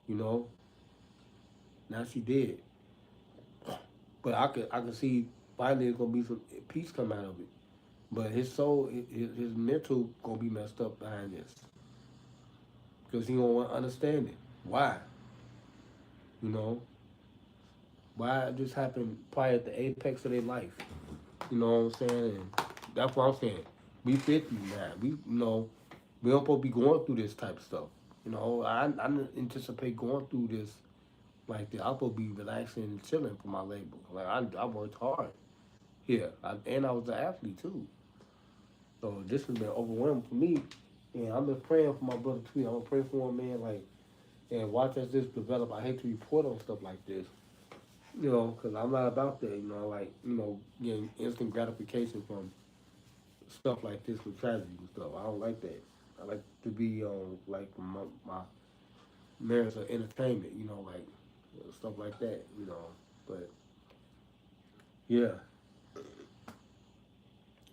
You know, now she dead. But I can see finally there's gonna be some peace come out of it. But his soul, his mental gonna be messed up behind this because he don't want to understand it. Why? You know, why this happened probably at the apex of their life. You know what I'm saying? And that's what I'm saying. We 50 now. We don't supposed to be going through this type of stuff. I didn't anticipate going through this like that. I'm supposed to be relaxing and chilling for my label. Like I worked hard here, and I was an athlete too. So this has been overwhelming for me, and I'm just praying for my brother too. I'm gonna pray for him, man. Like, and watch as this develop. I hate to report on stuff like this, because I'm not about that. Getting instant gratification from stuff like this with tragedy and stuff. I don't like that. I like to be on like my merits of entertainment, like stuff like that. But yeah,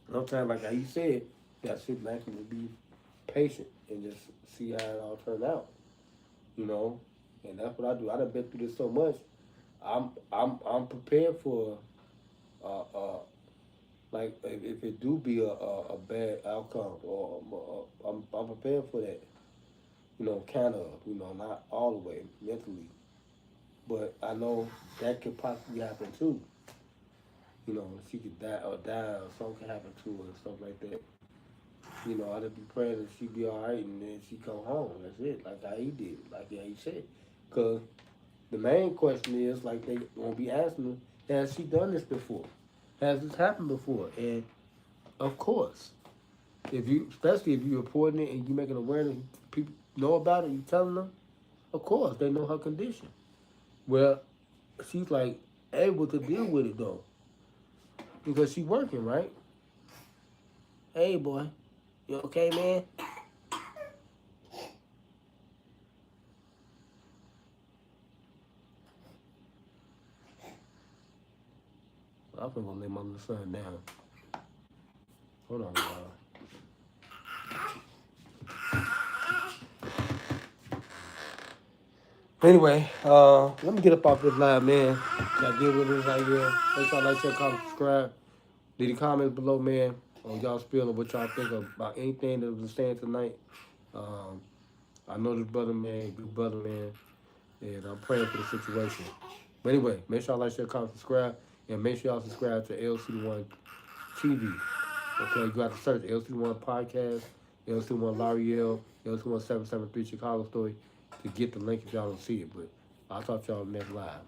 sometimes like how you said, you got to sit back and be patient and just see how it all turned out, and that's what I do. I done been through this so much. I'm prepared for like if it do be a bad outcome or I'm prepared for that. Kind of, not all the way mentally, but I know that could possibly happen too. She could die or something could happen to her and stuff like that. I just be praying that she be all right and then she come home. That's it, like how he did, like how he said. Cause the main question is like they won't be asking her, has she done this before? Has this happened before? And of course, especially if you're reporting it and you making awareness, people know about it, you telling them, of course, they know her condition. Well, she's like able to deal with it though. Because she working, right? Hey boy, you okay, man? I'm gonna lay my little son down. Hold on, y'all. Anyway, let me get up off this live, man. Got to deal with this right here. Make sure y'all like, share, comment, subscribe. Leave the comments below, man, on y'all feeling what y'all think about anything that was saying tonight. Um, I know this brother, man, good brother, man, and I'm praying for the situation. But anyway, make sure y'all like, share, comment, subscribe, and make sure y'all subscribe to LCD1 TV. Okay, you got to search LCD1 Podcast, LCD1 L'Oreal, LCD1 773 Chicago Story to get the link if y'all don't see it. But I'll talk to y'all next live.